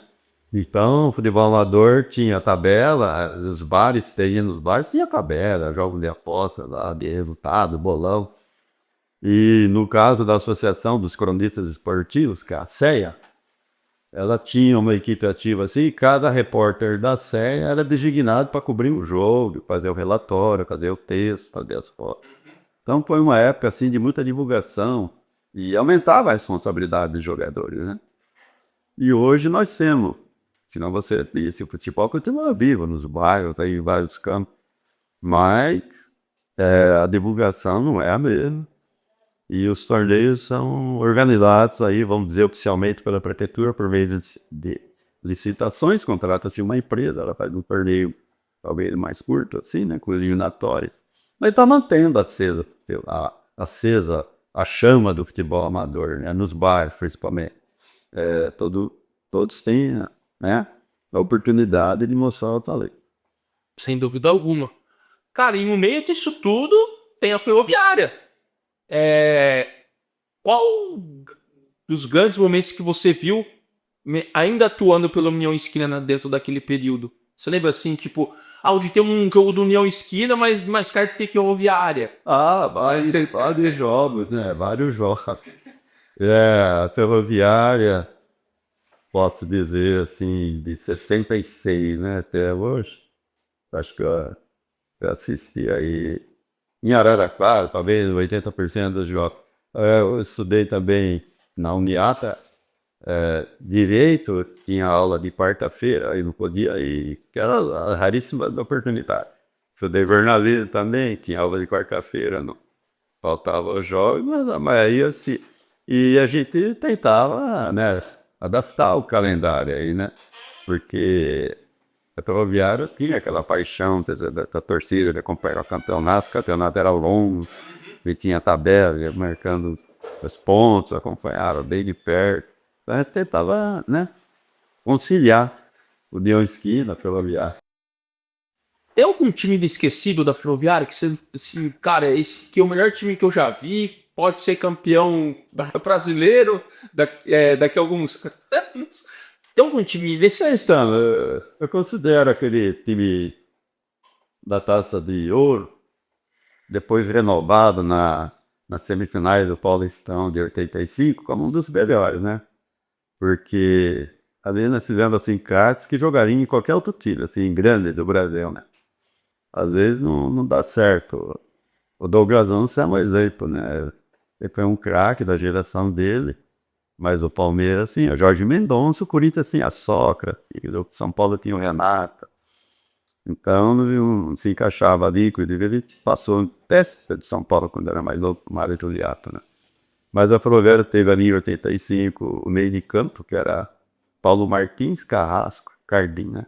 Então, o futebol amador tinha tabela, os bares, nos bares tinha tabela, jogos de aposta, lá, de resultado, bolão. E no caso da Associação dos Cronistas Esportivos, que é a CEA, ela tinha uma equipe ativa assim, e cada repórter da CEA era designado para cobrir o jogo, fazer o relatório, fazer o texto, fazer as fotos. Então foi uma época assim de muita divulgação e aumentava a responsabilidade dos jogadores, né? E hoje nós temos, senão você disse, o futebol continua vivo nos bairros, tá em vários campos, mas a divulgação não é a mesma. E os torneios são organizados aí, vamos dizer, oficialmente pela prefeitura por meio de licitações, contrata-se uma empresa, ela faz um torneio talvez mais curto, assim, né, com eliminatórias. Mas está mantendo acesa a chama do futebol amador, né, nos bairros principalmente. Todos têm, né, a oportunidade de mostrar o talento. Sem dúvida alguma. Cara, e no meio disso tudo tem a Ferroviária. Qual dos grandes momentos que você viu ainda atuando pela União Esquina dentro daquele período? Você lembra assim, tipo, onde tem um jogo do União Esquina, mas mais tarde tem Ferroviária? Tem vários jogos, né? Vários jogos. A Ferroviária, posso dizer assim, de 66, né? Até hoje. Acho que eu assisti aí em Araraquara, talvez 80% dos jogos. Eu estudei também na Uniata, Direito, tinha aula de quarta-feira, aí não podia ir, que era a raríssima oportunidade. Estudei jornalismo também, tinha aula de quarta-feira, não faltava os jogos, mas a maioria se... E a gente tentava, né, adaptar o calendário aí, né? Porque a Ferroviária tinha aquela paixão da torcida de acompanhar o campeonato era longo, e tinha tabela, ia marcando os pontos, acompanhava bem de perto. Então a gente tentava, né, conciliar o União Esquina, Ferroviária. Tem algum time esquecido da Ferroviária que você, assim, cara, esse aqui é o melhor time que eu já vi, pode ser campeão brasileiro daqui a alguns anos. Tem algum time desse? Então, eu considero aquele time da Taça de Ouro, depois renovado nas semifinais do Paulistão de 85, como um dos melhores, né? Porque ali nós fizemos assim cartas que jogariam em qualquer outro time, assim, grande do Brasil, né? Às vezes não dá certo. O Douglas Ança é um exemplo, né? Ele foi um craque da geração dele, mas o Palmeiras, assim, o Jorge Mendonça, o Corinthians, assim, a Sócrates, o São Paulo tinha o Renato. Então, não se encaixava ali, inclusive ele passou um teste de São Paulo quando era mais novo, o Mário Juliato, né? Mas a Ferroviária teve ali em 85 o meio de campo, que era Paulo Martins, Carrasco, Cardim, né?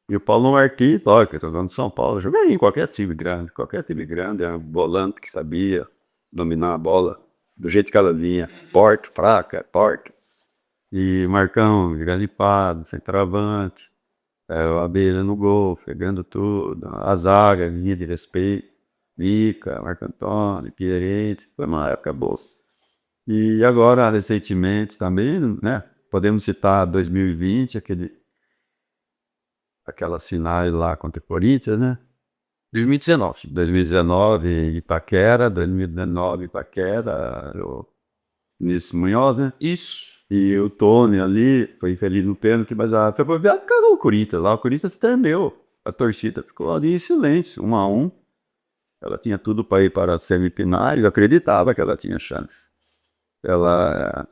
E o Paulo Martins, olha, que eu tô falando de São Paulo, joguei em qualquer time grande, era um volante que sabia dominar a bola do jeito que ela vinha, porte, fraca, porte. E Marcão, grande centroavante, o Abelha no gol, pegando tudo, a zaga, linha de respeito, Mica, Marco Antônio, Pierente, foi uma época boa. E agora, recentemente também, né, podemos citar 2020, aquelas finais lá contra o Corinthians, né? 2019. 2019 Itaquera, 2019 Itaquera, o Vinícius Munhoz, né? Isso. E o Tony ali foi infeliz no pênalti, mas a Ferroviária cagou o Corinthians lá. O Corinthians tremeu. A torcida ficou ali em silêncio, 1-1. Ela tinha tudo para ir para as semifinais, eu acreditava que ela tinha chance. Ela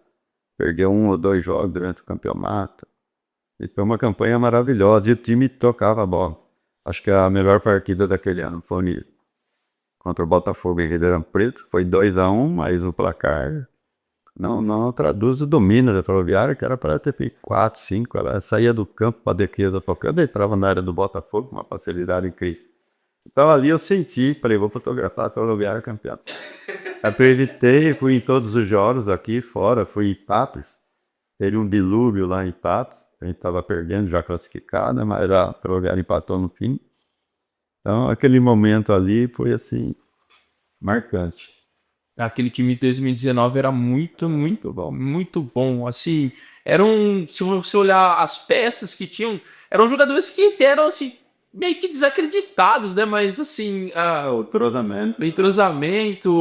perdeu 1 ou 2 jogos durante o campeonato. E foi uma campanha maravilhosa e o time tocava a bola. Acho que a melhor partida daquele ano foi contra o Botafogo em Ribeirão Preto. Foi 2-1, mas o placar não traduz o domínio da Ferroviária, que era para ter feito 4, 5. Ela saía do campo para a defesa tocando, entrava na área do Botafogo com uma facilidade incrível. Então ali eu senti, falei, vou fotografar a Ferroviária campeã. Acreditei, fui em todos os jogos aqui fora, fui em Itápolis. Teve um dilúvio lá em Itápolis, a gente estava perdendo, já classificado, né, mas a Ferroviária empatou no fim. Então aquele momento ali foi assim, marcante. Aquele time de 2019 era muito, muito bom, muito bom. Assim, se você olhar as peças que tinham, eram jogadores que eram assim meio que desacreditados, né? Mas assim, O entrosamento. o entrosamento,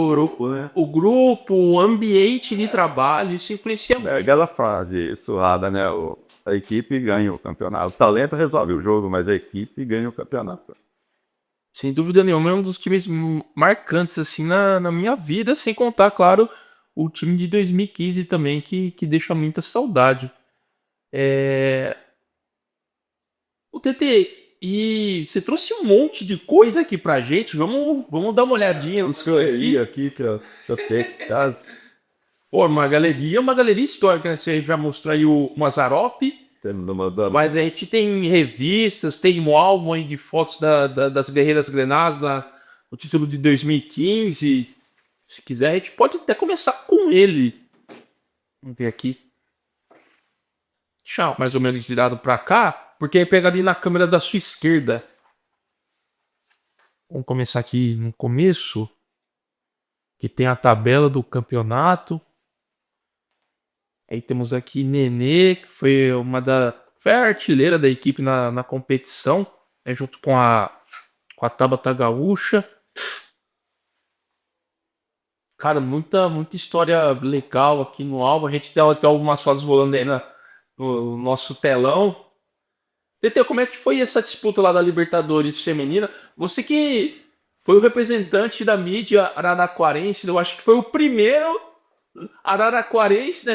o grupo, o ambiente de trabalho, isso influencia É muito. aquela frase suada, né? A equipe ganha o campeonato. O talento resolve o jogo, mas a equipe ganha o campeonato. Sem dúvida nenhuma, é um dos times marcantes assim na minha vida, sem contar, claro, o time de 2015 também, que deixa muita saudade. O TT, e você trouxe um monte de coisa aqui pra gente. Vamos dar uma olhadinha nisso Escorreria aqui. aqui pra ter casa. Pô, uma galeria histórica, né? Você já mostrou aí o Mazzaroff, Temos uma dama. mas a gente tem revistas, tem um álbum aí de fotos das Guerreiras Grenás, o título de 2015. Se quiser, a gente pode até começar com ele. Vamos ver aqui. Deixa eu mais ou menos virado pra cá, porque aí pega ali na câmera da sua esquerda. Vamos começar aqui no começo, que tem a tabela do campeonato. Aí temos aqui Nenê, que foi a artilheira da equipe na competição, né, junto com a Tabata Gaúcha. Cara, muita história legal aqui no álbum. A gente tem até algumas fotos rolando aí no nosso telão. TT, como é que foi essa disputa lá da Libertadores feminina? Você que foi o representante da mídia araraquarense, eu acho que foi o primeiro araraquarense, né,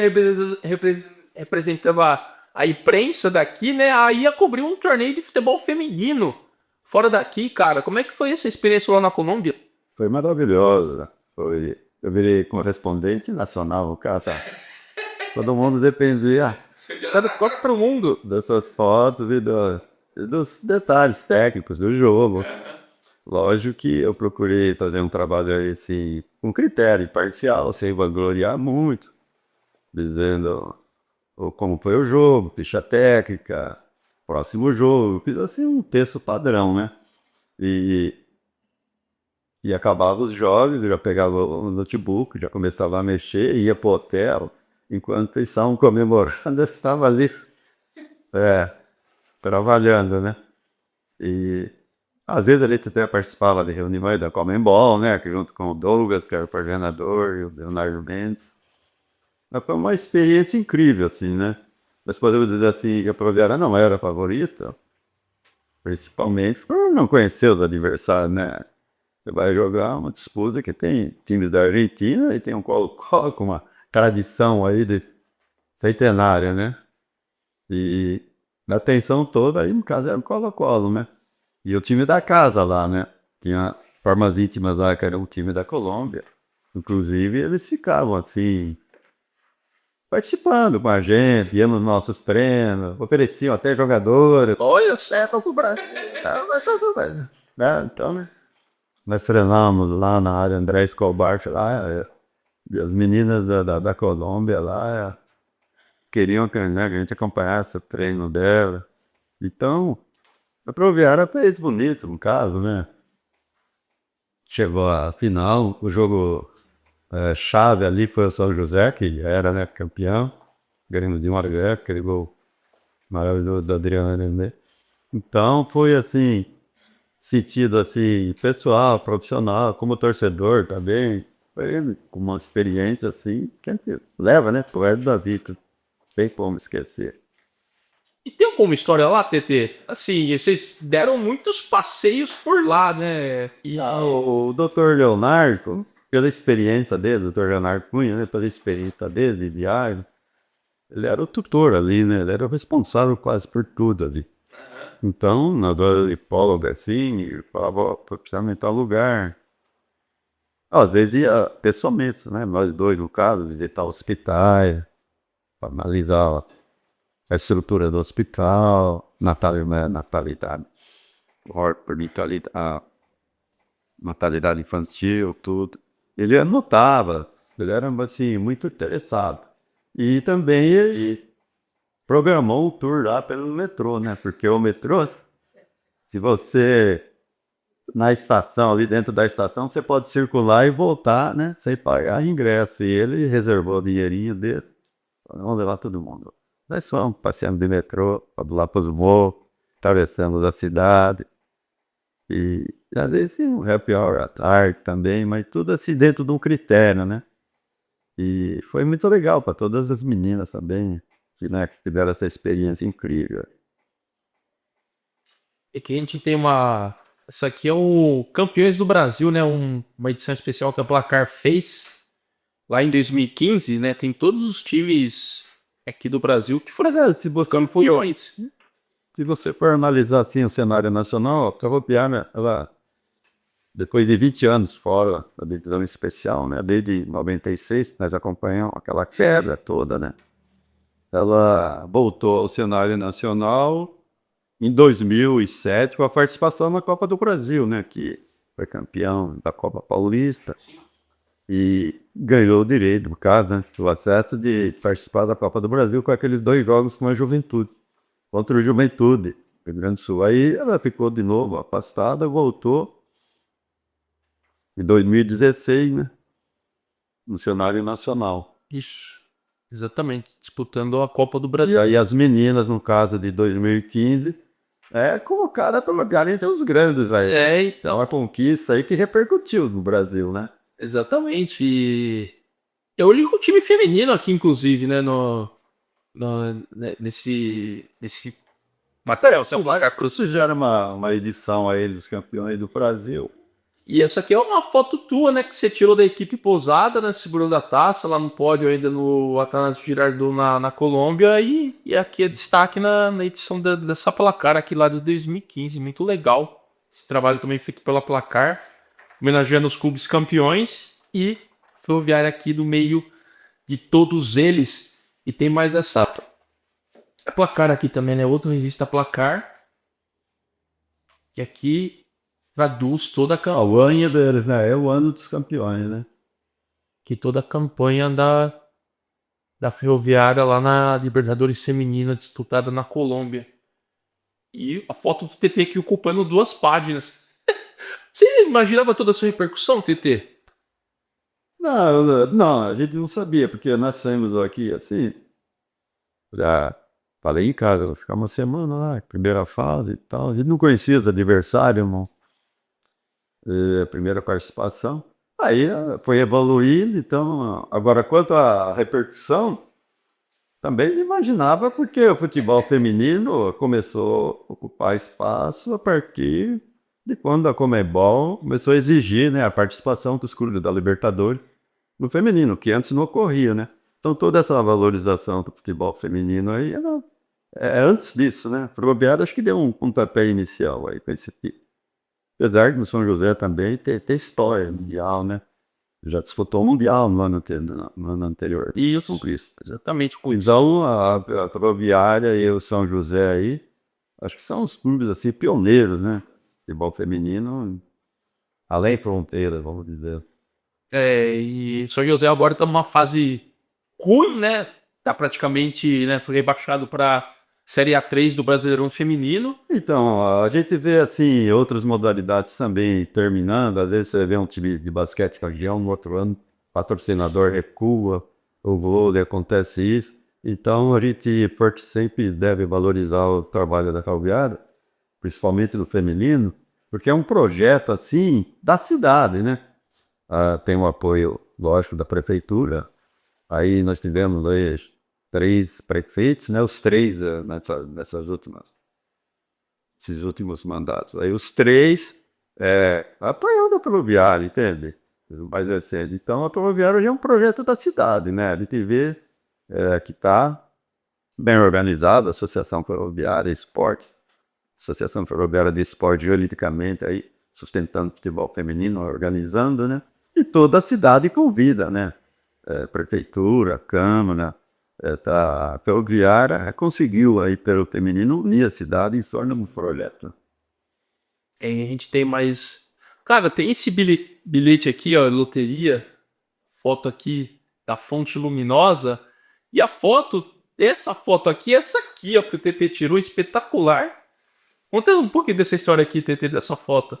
representando a imprensa daqui, né, aí a cobrir um torneio de futebol feminino fora daqui, cara. Como é que foi essa experiência lá na Colômbia? Foi maravilhosa. Eu virei correspondente nacional, no caso. Todo mundo dependia era Copa pro Mundo dessas fotos e dos detalhes técnicos do jogo. Lógico que eu procurei fazer um trabalho aí, assim, com critério imparcial, sem vangloriar muito, dizendo como foi o jogo, ficha técnica, próximo jogo. Fiz assim um texto padrão, né? E, e acabava os jogos, eu já pegava o notebook, já começava a mexer, ia pro hotel, enquanto eles estavam comemorando, eu estava ali, trabalhando, né? E às vezes a gente até participava de reuniões da Comembol, né? Que junto com o Douglas, que era o coordenador, e o Leonardo Mendes. Mas foi uma experiência incrível, assim, né? Mas podemos dizer assim, que a Provera não era a favorita, principalmente por não conhecer os adversários, né? Você vai jogar uma disputa que tem times da Argentina e tem um Colo-Colo com uma tradição aí de centenária, né? E na atenção toda, aí no caso era o Colo-Colo, né? E o time da casa lá, né? Tinha formas íntimas lá, que era um time da Colômbia. Inclusive, eles ficavam assim, participando com a gente, iam nos nossos treinos, ofereciam até jogadores. Olha, você tá com o Brasil. Mas tudo bem. Né? Então, né? Nós treinamos lá na área André Escobar, lá, e as meninas da Colômbia lá queriam que, né, que a gente acompanhasse o treino dela. Então, a Proviária fez bonito, no caso, né? Chegou à final, o jogo chave ali foi o São José, que era, né, campeão. Ganhamos de 1-0, aquele gol maravilhoso do Adriano Nemê. Então, foi assim, sentido assim, pessoal, profissional, como torcedor também. Foi uma experiência assim, que a gente leva, né, pro resto da vida. Tem como esquecer. E tem alguma história lá, TT? Assim, vocês deram muitos passeios por lá, né? E o Dr. Leonardo, pela experiência dele, Dr. Leonardo Cunha, né, pela experiência dele de viagem, ele era o tutor ali, né? Ele era o responsável quase por tudo ali. Então, na hora de polo assim, ele falava, precisava em tal lugar. Às vezes ia pessoalmente, né? Nós dois, no caso, visitar hospitais, para analisar a estrutura do hospital, natalidade, a natalidade infantil, tudo. Ele anotava, ele era assim, muito interessado. E também ele programou um tour lá pelo metrô, né? Porque o metrô, se você na estação, ali dentro da estação, você pode circular e voltar, né? Sem pagar ingresso. E ele reservou o dinheirinho dele. Vamos levar todo mundo. Nós fomos passeando de metrô, lá para os morros, atravessamos a cidade. E às vezes um happy hour à tarde também, mas tudo assim dentro de um critério, né? E foi muito legal para todas as meninas também, que, né, tiveram essa experiência incrível. É que a gente tem uma. Isso aqui é o Campeões do Brasil, né? Uma edição especial que a Placar fez lá em 2015, né? Tem todos os times aqui do Brasil que foram se buscando campeões. Se você for analisar assim o cenário nacional, a Ferroviária, ela, depois de 20 anos fora da divisão especial, né, desde 96, nós acompanhamos aquela quebra toda, né? Ela voltou ao cenário nacional em 2007 com a participação na Copa do Brasil, né, que foi campeão da Copa Paulista e ganhou o direito, no caso, né, o acesso de participar da Copa do Brasil com aqueles 2 jogos com a Juventude, contra o Juventude, Rio Grande do Sul. Aí ela ficou de novo afastada, voltou em 2016, né, no cenário nacional. Isso. Exatamente. Disputando a Copa do E Brasil. aí as meninas, no caso de 2015, colocadas pelo lugar entre os grandes, velho. É, É então. uma conquista aí que repercutiu no Brasil, né? Exatamente. E eu li o time feminino aqui, inclusive, né? Nesse material. O Vaga Cruz fizeram uma edição aí dos campeões do Brasil. E essa aqui é uma foto tua, né? Que você tirou da equipe Pousada, né? Segurando a taça lá no pódio ainda no Atanásio Girardot na Colômbia. E aqui é destaque na edição dessa placar aqui lá de 2015. Muito legal. Esse trabalho também feito pela placar, homenageando os clubes campeões e Ferroviária aqui do meio de todos eles. E tem mais essa. É placar aqui também, né? Outra revista placar. Que aqui traduz toda a campanha. O ano deles, né? É o ano dos campeões, né? Que toda a campanha da Ferroviária lá na Libertadores Feminina disputada na Colômbia. E a foto do TT aqui ocupando 2 páginas. Você imaginava toda essa repercussão, TT? Não, a gente não sabia, porque nós saímos aqui assim, já falei em casa, vou ficar uma semana lá, primeira fase e tal. A gente não conhecia os adversários, irmão. A primeira participação. Aí foi evoluindo, então, agora quanto à repercussão, também não imaginava, porque o futebol feminino começou a ocupar espaço a partir de quando a Conmebol começou a exigir, né, a participação dos clubes da Libertadores no feminino, que antes não ocorria, né? Então toda essa valorização do futebol feminino aí é antes disso, né? Ferroviária acho que deu um pontapé inicial aí com esse tipo. Apesar que no São José também tem história mundial, né? Já disputou o Mundial no ano anterior. E o São Cristo. Exatamente. Então, a Ferroviária e o São José aí, acho que são os clubes assim, pioneiros, né? Futebol feminino, além fronteiras, vamos dizer. E São José agora está numa fase ruim, né? Tá praticamente, né, foi rebaixado para Série A3 do Brasileirão Feminino. Então, a gente vê assim outras modalidades também terminando. Às vezes você vê um time de basquete campeão, no outro ano o patrocinador recua, o vôlei acontece isso. Então a gente sempre deve valorizar o trabalho da Ferroviária, principalmente no feminino, porque é um projeto assim da cidade, né? Tem um apoio, lógico, da prefeitura. Aí nós tivemos aí 3 prefeitos, né? Os 3 esses últimos mandatos. Aí os 3 apoiando a Ferroviária, entende? Mais recente. Então a Ferroviária já é um projeto da cidade, né? A gente vê que está bem organizado, a Associação Ferroviária Esportes, Associação Ferroviária de Esporte, juridicamente aí sustentando o futebol feminino, organizando, né? E toda a cidade convida, né? Prefeitura, Câmara, a Ferroviária conseguiu aí pelo feminino unir a cidade em torno de um projeto. A gente tem mais. Cara, tem esse bilhete aqui, ó, loteria. Foto aqui da fonte luminosa. E a foto, essa foto aqui, essa aqui, ó, que o TT tirou, espetacular. Conta um pouquinho dessa história aqui, TT, dessa foto.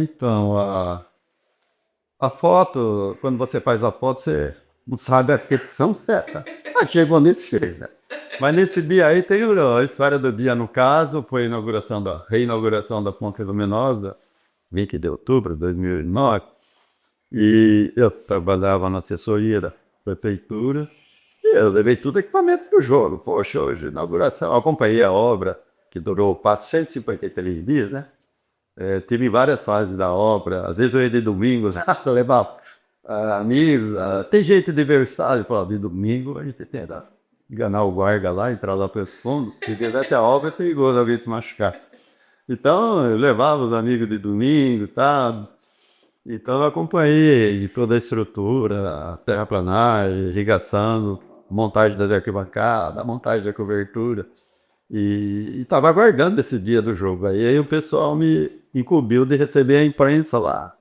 Então, a foto, quando você faz a foto, você não sabe a petição certa. Chegou nesse jeito, né? Mas nesse dia aí tem a história do dia, no caso, foi a reinauguração da Ponte Luminosa, 20 de outubro de 2009. E eu trabalhava na assessoria da prefeitura e eu levei tudo equipamento do jogo. Poxa, hoje, inauguração, eu acompanhei a obra, que durou 453 dias, né? Tive várias fases da obra, às vezes eu ia de domingos, para levar amigos, tem jeito de aniversário, de domingo a gente tenta enganar o guarda lá, entrar lá para esse fundo, porque até a obra é perigoso alguém te machucar. Então eu levava os amigos de domingo, tá? Então eu acompanhei toda a estrutura, a terraplanagem, irrigação, montagem das arquibancadas, montagem da cobertura. E estava aguardando esse dia do jogo. Aí o pessoal me incumbiu de receber a imprensa lá.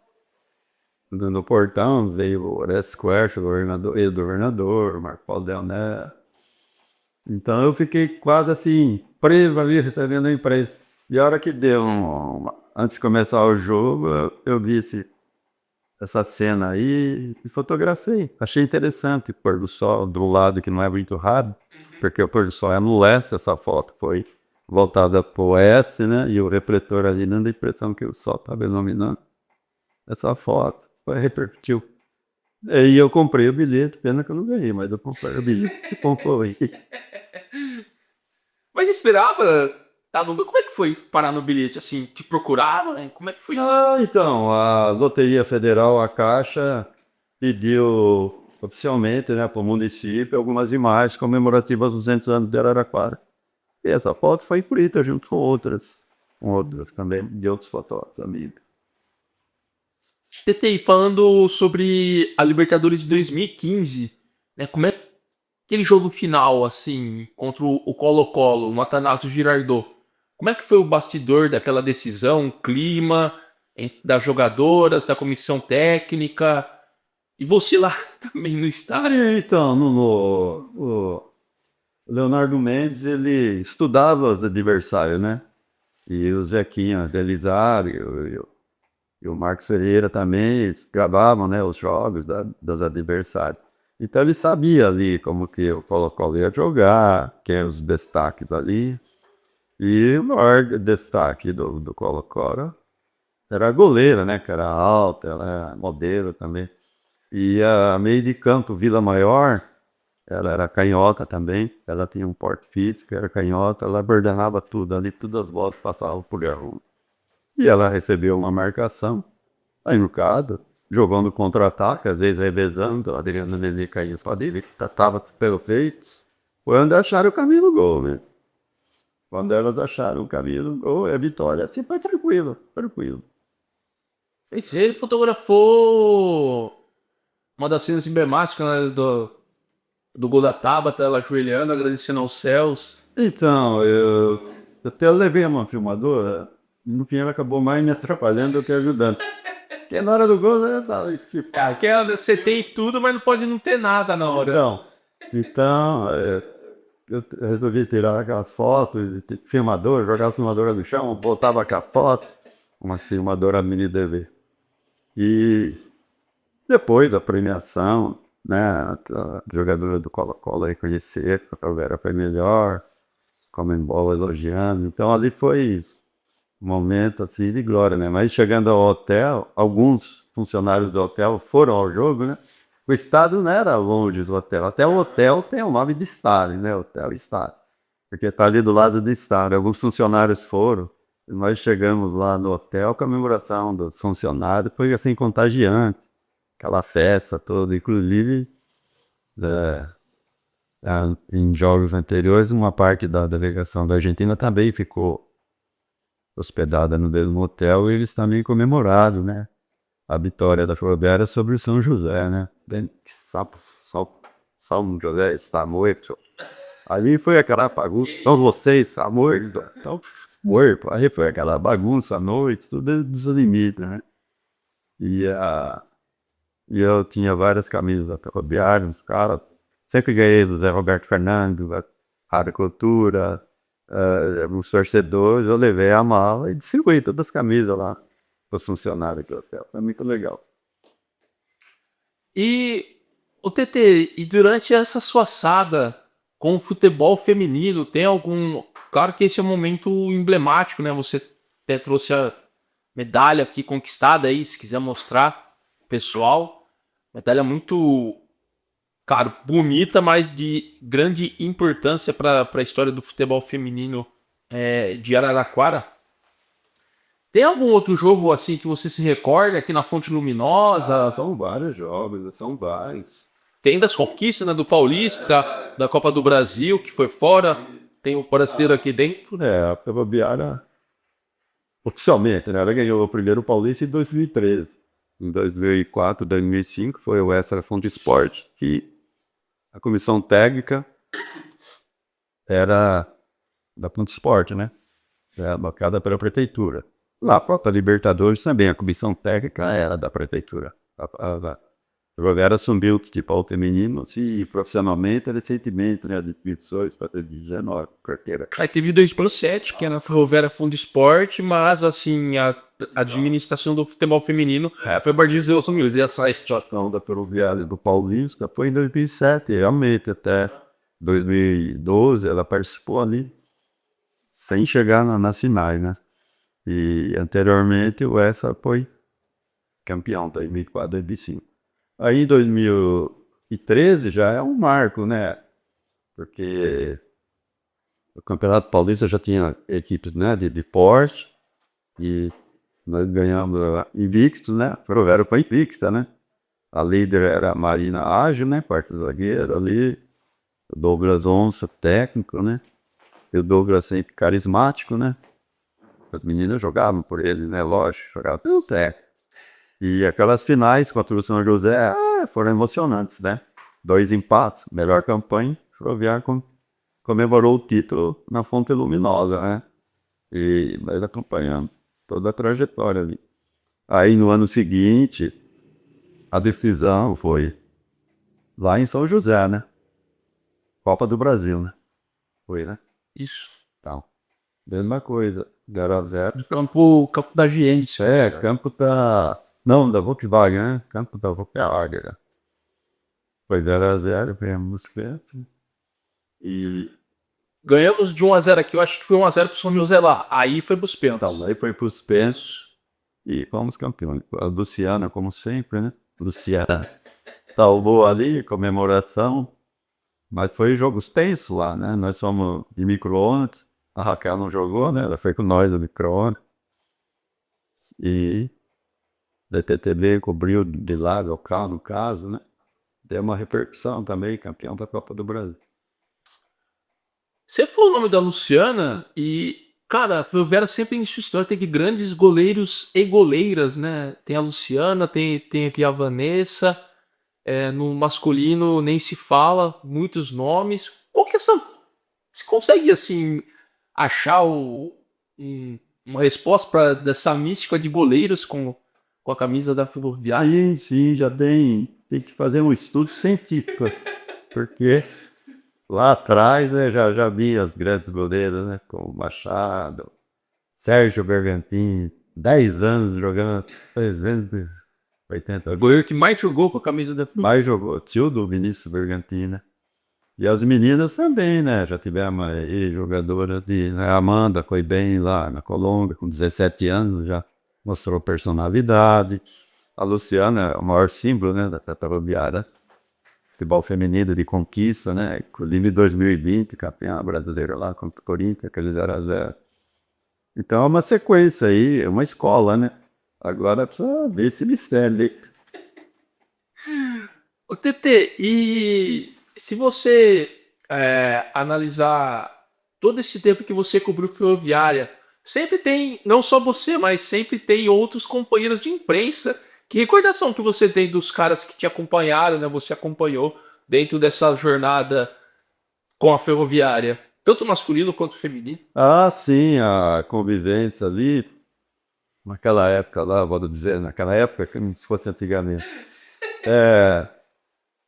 No portão veio o Orestes Quercia, o ex-governador, Marco Paulo Del Nero. Então eu fiquei quase assim, preso ali recebendo a imprensa. E a hora que deu, antes de começar o jogo, eu vi essa cena aí e fotografei. Achei interessante o pôr do sol do lado, que não é muito raro, porque o pôr do sol é no leste, essa foto foi voltada para o oeste, né? E o refletor ali dando a impressão que o sol estava iluminando essa foto. Repercutiu. E eu comprei o bilhete, pena que eu não ganhei, mas eu comprei o bilhete, se comprou aí. Mas esperava. Tá no... Como é que foi parar no bilhete? Assim, te procuraram, né? Como é que foi? Então, a Loteria Federal, a Caixa, pediu oficialmente, né, para o município algumas imagens comemorativas aos 200 anos de Araraquara. E essa foto foi impressa junto com outras também, de outros fotógrafos amigos. TT, falando sobre a Libertadores de 2015, né? Como é aquele jogo final, assim, contra o Colo-Colo, no Atanásio Girardot, como é que foi o bastidor daquela decisão, o clima das jogadoras, da comissão técnica, e você lá também no estádio? Então, o Leonardo Mendes, ele estudava os adversários, né? E o Zequinha Belisário e o Marcos Ferreira também eles gravavam, né, os jogos dos adversários. Então ele sabia ali como que o Colo-Colo ia jogar, quem eram os destaques ali. E o maior destaque do Colo-Colo era a goleira, né, que era alta, ela era modelo também. E a meio de campo, Vila Maior, ela era canhota também, ela tinha um porte físico, era canhota, ela ordenava tudo ali, todas as bolas passavam por ela. E ela recebeu uma marcação, aí no caso, jogando contra-ataque, às vezes revezando, a Adriana Nenê caía só dele, estava perfeito. Foi onde acharam o caminho do gol, né? Quando elas acharam o caminho do gol, é vitória. Assim foi tranquilo, tranquilo. E você fotografou uma das cenas emblemáticas, né, do gol da Tabata, ela ajoelhando, agradecendo aos céus. Então, eu até levei uma filmadora, no fim ela acabou mais me atrapalhando do que ajudando. Porque na hora do gol, né, tava, tipo, É, aquela, você tem tudo, mas não pode não ter nada na hora. então, eu resolvi tirar aquelas fotos, filmador, jogar a filmadora no chão, botava com a foto, uma filmadora mini DV. E depois da premiação, né, a jogadora do Colo-Colo reconhecer que a Vera foi melhor, Comembol elogiando. Então ali foi um momento assim de glória, né? Mas chegando ao hotel, alguns funcionários do hotel foram ao jogo, né? O estádio não era longe do hotel. Até o hotel tem o nome de estádio, né? Hotel Estádio. Porque está ali do lado do estádio. Alguns funcionários foram. E nós chegamos lá no hotel, comemoração dos funcionários, foi assim contagiante. Aquela festa toda, inclusive é, em jogos anteriores, uma parte da delegação da Argentina também ficou hospedada no mesmo hotel e eles também comemoraram, né? A vitória da Ferroviária sobre o São José, né? São José está morto. Ali foi aquela bagunça. Então você está morto. Então, morto. Aí foi aquela bagunça à noite, tudo desanimado, né? E, e eu tinha várias camisas da Ferroviária, os caras. Sempre ganhei do Zé Roberto Fernando, da Rádio Cultura, os torcedores, eu levei a mala e distribuí todas as camisas lá para os funcionários do hotel. Foi muito legal. E o TT, e durante essa sua saga com o futebol feminino, tem algum. Claro que esse é um momento emblemático, né? Você até trouxe a medalha aqui conquistada aí, se quiser mostrar, pessoal. Medalha muito, claro, bonita, mas de grande importância para a história do futebol feminino de Araraquara. Tem algum outro jogo assim que você se recorda aqui na Fonte Luminosa? São vários jogos, são vários. Tem das conquistas, né, do Paulista, da Copa do Brasil, que foi fora. Tem o brasileiro aqui dentro. A Ferroviária, oficialmente, né? Ela ganhou o primeiro Paulista em 2013. Em 2004, 2005 foi o Extra Fonte Esporte, que a comissão técnica era da Fonte Esporte, né? Era bancada pela prefeitura. Lá, a própria Libertadores também, a comissão técnica era da prefeitura. A Ferroviária assumiu o futebol feminino e profissionalmente, recentemente, né? De 2018 para 2019, carteira. Aí teve 2007, que era a Ferroviária Fundo Esporte, mas assim, a administração do futebol feminino foi Bardizio assumiu. E essa Então, da Ferroviária do Paulista foi em 2007, realmente, até 2012 ela participou ali, sem chegar nas finais, né? E anteriormente o Essa foi campeão, 2004, 2005. Aí em 2013 já é um marco, né? Porque o Campeonato Paulista já tinha equipes, né, de porte e nós ganhamos invictos, né? A Ferroviária foi invicta, né? A líder era a Marina Ágil, né? Quarto zagueiro ali. O Douglas Onça, técnico, né? E o Douglas sempre carismático, né? As meninas jogavam por ele, né? Lógico, jogavam pelo técnico. E aquelas finais contra o São José foram emocionantes, né? 2 empates, melhor campanha, Ferroviária comemorou o título na Fonte Luminosa, né? E nós acompanhamos toda a trajetória ali. Aí no ano seguinte, a decisão foi lá em São José, né? Copa do Brasil, né? Foi, né? Isso. Então, mesma coisa, 0x0. Campo da Giense. Campo da... Não, da Volkswagen, né? Campo da Volkswagen. Né? Foi 0x0, ganhamos os pênaltis. E Ganhamos de 1x0 aqui, eu acho que foi 1x0 pro São José lá. Aí foi pros pênaltis. então, aí foi pros pênaltis e fomos campeões. A Luciana, como sempre, né? Luciana salvou ali, comemoração. Mas foi jogos tensos lá, né? Nós somos de micro-ondas. A Raquel não jogou, né? Ela foi com nós do micro-ondas. E a TTB cobriu de lá, local, no caso, né? Deu uma repercussão também, campeão da Copa do Brasil. Você falou o nome da Luciana e, cara, a Ferroviária sempre em sua história teve grandes goleiros e goleiras, né? Tem a Luciana, tem aqui a Vanessa. No masculino nem se fala, muitos nomes. Qual que é essa. Você consegue, assim, achar uma resposta para dessa mística de goleiros com a camisa da Ferroviária? Sim, já tem que fazer um estudo científico, porque lá atrás, né, já vi as grandes goleiras, né, como Machado, Sérgio Bergantin, 10 anos jogando, 380 gols, Goleiro que mais jogou com a camisa da mais jogou, tio do Vinícius Bergantin, né? E as meninas também, né? Já tivemos aí jogadora de, né, Amanda foi bem lá na Colômbia, com 17 anos, já mostrou personalidade. A Luciana é o maior símbolo, né, da Ferroviária. Futebol feminino de conquista, né? Inclusive 2020, campeã brasileira lá contra o Corinthians, aquele 0x0. Então é uma sequência aí, é uma escola, né? Agora precisa ver esse mistério aí. Ô, TT, e se você analisar todo esse tempo que você cobriu Ferroviária, sempre tem, não só você, mas sempre tem outros companheiros de imprensa. Que recordação que você tem dos caras que te acompanharam, né? Você acompanhou dentro dessa jornada com a Ferroviária, tanto masculino quanto feminino? Ah, sim, a convivência ali, naquela época lá, vou dizer, naquela época, como se fosse antigamente.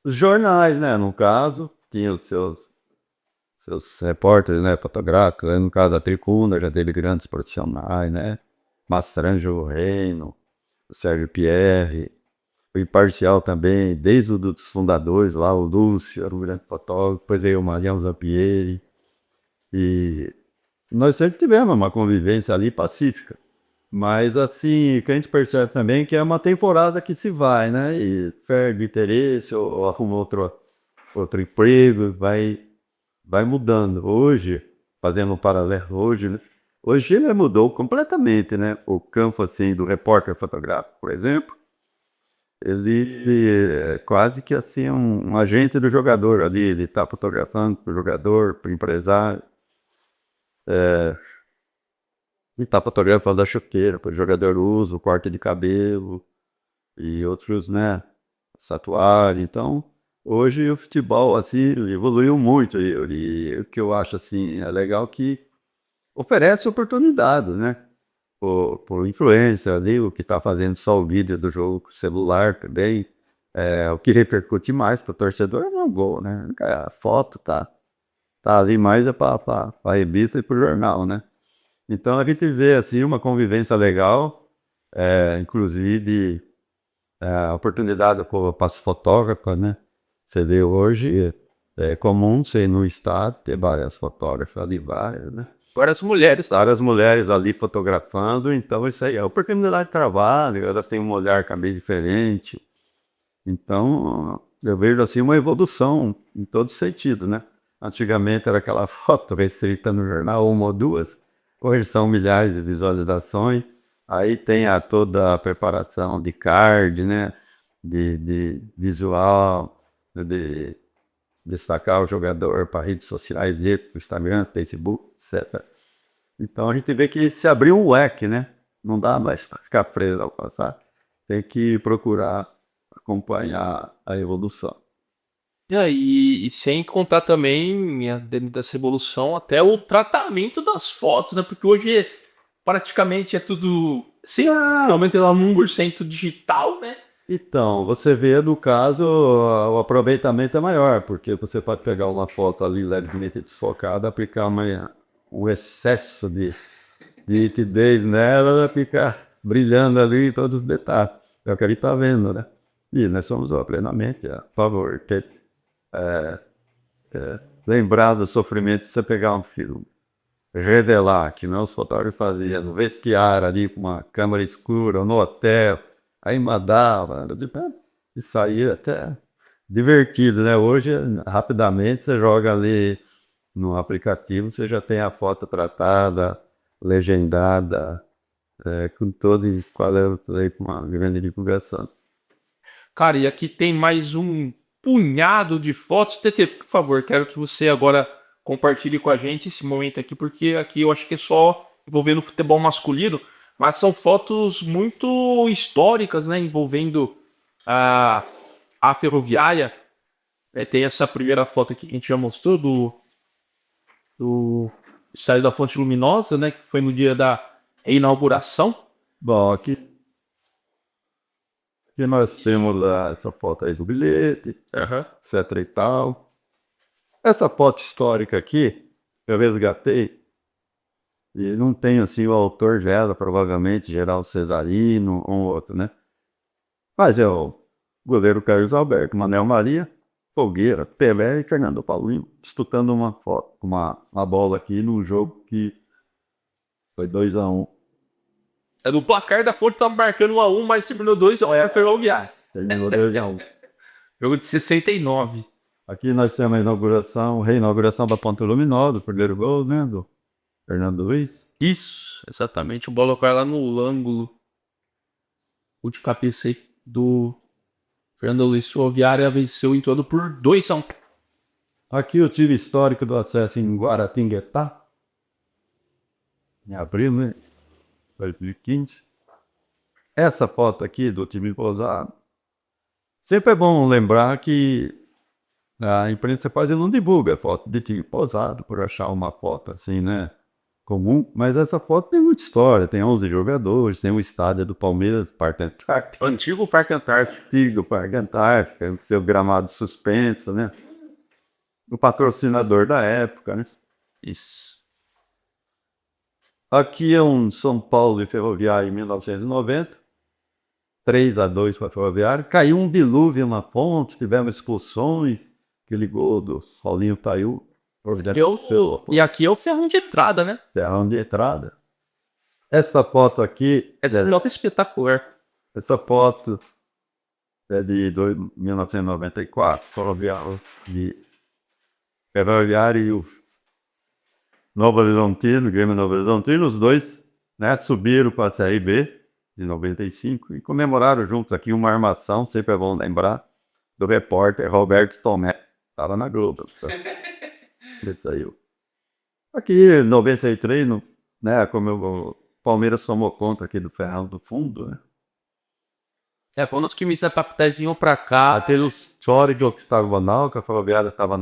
Os jornais, né, no caso, tinham os seus repórteres, né, fotográficos, né, no caso da Tricuna, já teve grandes profissionais, né, Mastranjo Reino, o Sérgio Pierre, o Imparcial também, desde dos fundadores lá, o Lúcio, era um grande fotógrafo, depois veio o Marião Zampieri, e nós sempre tivemos uma convivência ali pacífica. Mas assim, o que a gente percebe também é que é uma temporada que se vai, né? E perde interesse ou arruma outro emprego, vai mudando. Hoje, fazendo um paralelo hoje, né? Hoje ele mudou completamente, né? O campo assim do repórter fotográfico, por exemplo, ele é quase que assim um agente do jogador ali, ele está fotografando para o jogador, para o empresário. E tá fotografando a chuteira, para o jogador usa, o corte de cabelo e outros, né, tatuagem. Então, hoje o futebol, assim, evoluiu muito. E o que eu acho, assim, é legal que oferece oportunidades, né? Por influência ali, o que está fazendo só o vídeo do jogo com o celular também. O que repercute mais para o torcedor é o gol, né? A foto tá ali mais para a revista e para o jornal, né? Então a gente vê assim uma convivência legal, inclusive a oportunidade para as fotógrafas, né? Você vê hoje, é comum você ir no estado, ter várias fotógrafas ali, várias, né? Agora as mulheres. Várias mulheres ali fotografando, então isso aí é oportunidade de trabalho, elas têm um olhar também diferente. Então eu vejo assim uma evolução em todo sentido, né? Antigamente era aquela foto restrita no jornal, uma ou duas. Hoje são milhares de visualizações. Aí tem toda a preparação de card, né? De visual, de destacar o jogador para redes sociais dele, para o Instagram, Facebook, etc. Então a gente vê que se abriu um leque, né? Não dá mais para ficar preso ao passado. Tem que procurar acompanhar a evolução. E sem contar também, dentro dessa evolução, até o tratamento das fotos, né? Porque hoje praticamente é tudo, se realmente lá 1% digital, né? Então, você vê no caso o aproveitamento é maior, porque você pode pegar uma foto ali levemente desfocada, aplicar um excesso de nitidez nela, ela fica brilhando ali em todos os detalhes. É o que ele está vendo, né? E nós somos ó, plenamente a favor. Que, lembrar do sofrimento de você pegar um filme, revelar, que não os fotógrafos faziam, no vestiário ali com uma câmera escura, no hotel, aí mandava, e saía até divertido, né? Hoje, rapidamente, você joga ali no aplicativo, você já tem a foto tratada, legendada, com todo e qual é com uma grande divulgação. Cara, e aqui tem mais um punhado de fotos. TT, por favor, quero que você agora compartilhe com a gente esse momento aqui, porque aqui eu acho que é só envolvendo o futebol masculino, mas são fotos muito históricas, né? Envolvendo a, a Ferroviária. Tem essa primeira foto aqui que a gente já mostrou do Estádio da Fonte Luminosa, né? Que foi no dia da inauguração. Bom, aqui nós temos lá essa foto aí do bilhete, Aham. etc e tal. Essa foto histórica aqui, eu resgatei, e não tem assim o autor dela, provavelmente Geraldo Cesarino ou outro, né? Mas é o goleiro Carlos Alberto, Manuel Maria, Fogueira, Pelé e Fernando Paulinho disputando uma foto, uma bola aqui num jogo que foi 2-1. É do placar da Fonte tá marcando 1-1, mas terminou 2-1 é a Ferroviária. Terminou 2-1. Jogo de 69. Aqui nós temos a inauguração, reinauguração da Ponte Luminosa, o primeiro gol, né, do Fernando Luiz. Isso, exatamente. O bola cai lá no ângulo. O de cabeça aí do Fernando Luiz. Ferroviária venceu em todo por 2-1. Aqui o time histórico do acesso em Guaratinguetá, em abril, né, 2015. Essa foto aqui do time Pousado. Sempre é bom lembrar que a imprensa quase não divulga foto de time Pousado por achar uma foto assim, né, comum. Mas essa foto tem muita história. Tem 11 jogadores, tem um estádio do Palmeiras, Parque Antártica. Antigo Parque Antártico. Antigo Parque Antártica, seu gramado suspenso, né? O patrocinador da época, né? Isso. Aqui é um São Paulo e Ferroviária em 1990. 3-2 para a Ferroviária. Caiu um dilúvio na ponte, tivemos expulsões. Aquele gol do Paulinho Taiú. E aqui é o ferrão de entrada, né? Terrão de entrada. Essa foto aqui, Essa nota é espetacular. essa foto é de 1994. Ferroviária e o Novo Horizontino, Grêmio Novo Horizontino, os dois, né, subiram para a Série B de 95 e comemoraram juntos aqui uma armação, sempre é bom lembrar, do repórter Roberto Tomé. Estava na Globo. Ele saiu. Aqui em 93, né, como o Palmeiras tomou conta aqui do Ferrão do Fundo, né? Quando os times da capitais vinham pra cá. Até o histórico octagonal, que a Ferroviária estava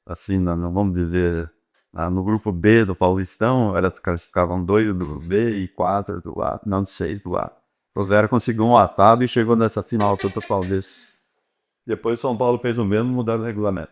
assim, vamos dizer, no grupo B do Paulistão, elas classificavam 2 do B e 4 do A, não 6 do A. O Ferroviária conseguiu um atado e chegou nessa final contra o Paulista. Depois o São Paulo fez o mesmo, mudaram o regulamento.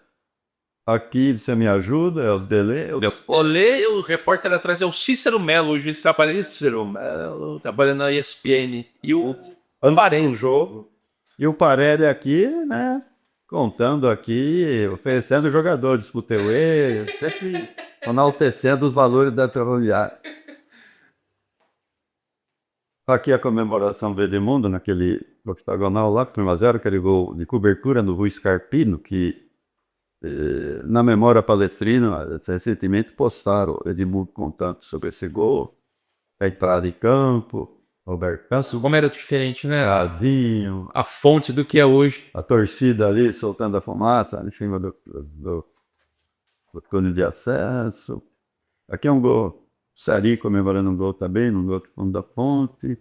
Aqui você me ajuda, é os Delê. O repórter atrás é o Cícero Melo, o juiz trabalha Cícero Melo, trabalha na ESPN. E o Ambarém, jogo. E o Parelli aqui, né, contando aqui, oferecendo jogadores pro Teuê, sempre enaltecendo os valores da Ferroviária. Aqui a comemoração do Edmundo, naquele octagonal lá, 1-0, aquele gol de cobertura no Rui Scarpino, que na memória palestrina, recentemente postaram o Edmundo contando sobre esse gol, a entrada em campo, Roberto Castro, Como era diferente, né? Casinho, A fonte do que é hoje. a torcida ali soltando a fumaça em cima do túnel de acesso. Aqui é um gol, Sari comemorando um gol também, no gol do fundo da ponte.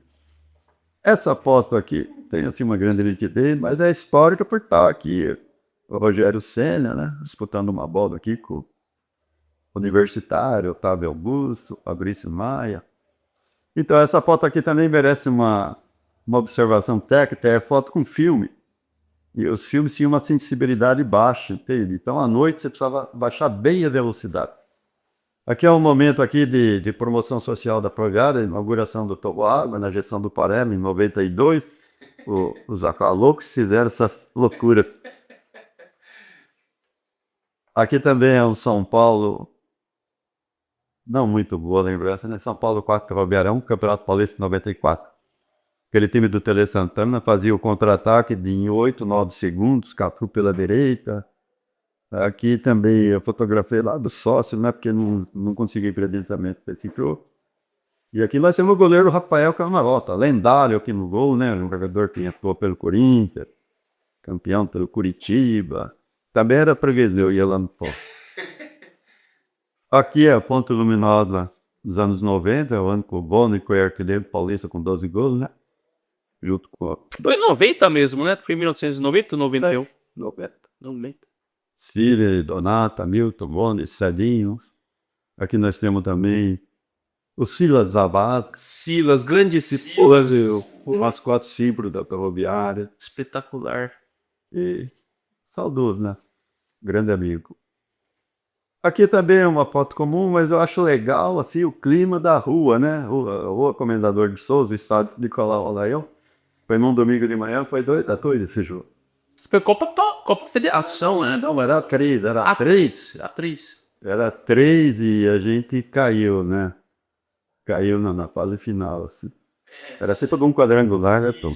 Essa foto aqui tem assim uma grande nitidez, mas é histórica por estar aqui o Rogério Ceni, né? Disputando uma bola aqui com o Universitário, Otávio Augusto, Fabrício Maia. Então essa foto aqui também merece uma observação técnica, é foto com filme. E os filmes tinham uma sensibilidade baixa, entende? Então à noite você precisava baixar bem a velocidade. Aqui é um momento aqui de promoção social da Proviária, inauguração do Toboágua, na gestão do Parema, em 92. Os Acaloucos fizeram essa loucura. Aqui também é um São Paulo, não muito boa lembrança, né? São Paulo 4 Ferroviária 1, Campeonato Paulista 94. Aquele time do Tele Santana fazia o contra-ataque em 8, 9 segundos, Cafu pela direita. Aqui também eu fotografei lá do sócio, né? Porque não consegui credenciamento para esse jogo. E aqui nós temos o goleiro Rafael Camarota, lendário aqui no gol, né? Um jogador que atuou pelo Corinthians, campeão pelo Curitiba. Também era freguês meu, ia lá no pó. Aqui é a ponta luminosa dos anos 90, o ano que o Bono foi artilheiro paulista com 12 gols, né? Junto com a Foi em 90 mesmo, né? Foi em 1990 ou 91? 90. Cília, Donata, Milton, Bono, Cedinho. Aqui nós temos também o Silas Zabata, Silas, grande Silas, o mascote símbolo da Ferroviária. espetacular. E saudoso, né? Grande amigo. Aqui também é uma foto comum, mas eu acho legal assim, o clima da rua, né? Rua Comendador de Souza, o estádio de Nicolau Olaião. Foi num domingo de manhã, foi doido esse jogo. Foi Copa Federação, né? Não, era três, Atriz. era três e a gente caiu, né? Caiu na fase final, assim. Era sempre um quadrangular, né, Tom?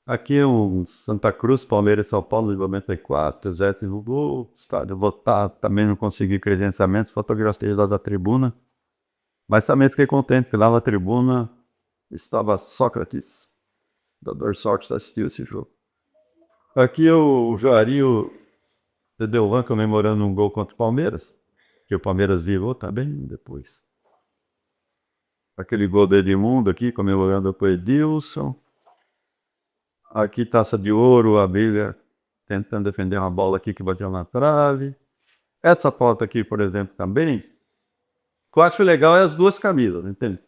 Aqui é um Santa Cruz, Palmeiras e São Paulo de 94, Zé no gol, estádio lotado, também não consegui credenciamento, fotografei lá da tribuna, mas também fiquei contente que lá na tribuna estava Sócrates, dador sorte assistiu esse jogo. Aqui é o Jario Tedeuan comemorando um gol contra o Palmeiras, que o Palmeiras virou também depois. Aquele gol do Edmundo aqui, comemorando com o Edilson. Aqui taça de ouro, a Abelha tentando defender uma bola aqui que bateu na trave. Essa foto aqui, por exemplo, também, o que eu acho legal é as duas camisas, entende?